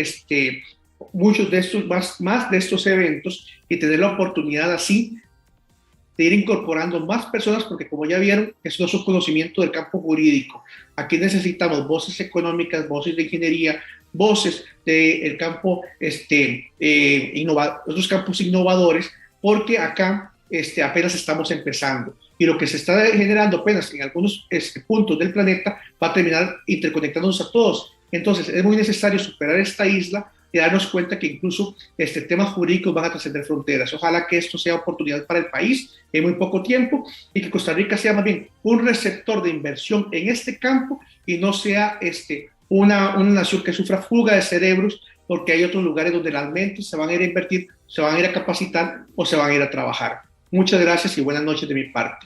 muchos de estos, más de estos eventos y tener la oportunidad así de ir incorporando más personas, porque como ya vieron, eso no es un conocimiento del campo jurídico. Aquí necesitamos voces económicas, voces de ingeniería, voces del campo, otros campos innovadores, porque acá apenas estamos empezando. Y lo que se está generando apenas en algunos puntos del planeta va a terminar interconectándonos a todos. Entonces es muy necesario superar esta isla y darnos cuenta que incluso temas jurídicos van a trascender fronteras. Ojalá que esto sea oportunidad para el país en muy poco tiempo y que Costa Rica sea más bien un receptor de inversión en este campo y no sea una nación que sufra fuga de cerebros, porque hay otros lugares donde las mentes se van a ir a invertir, se van a ir a capacitar o se van a ir a trabajar. Muchas gracias y buenas noches de mi parte.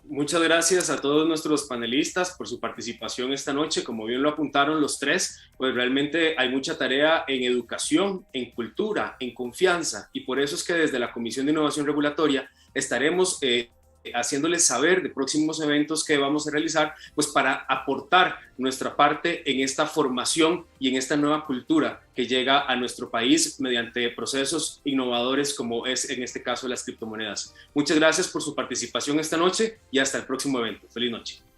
Muchas gracias a todos nuestros panelistas por su participación esta noche. Como bien lo apuntaron los tres, pues realmente hay mucha tarea en educación, en cultura, en confianza, y por eso es que desde la Comisión de Innovación Regulatoria estaremos haciéndoles saber de próximos eventos que vamos a realizar, pues para aportar nuestra parte en esta formación y en esta nueva cultura que llega a nuestro país mediante procesos innovadores como es en este caso las criptomonedas. Muchas gracias por su participación esta noche y hasta el próximo evento. Feliz noche.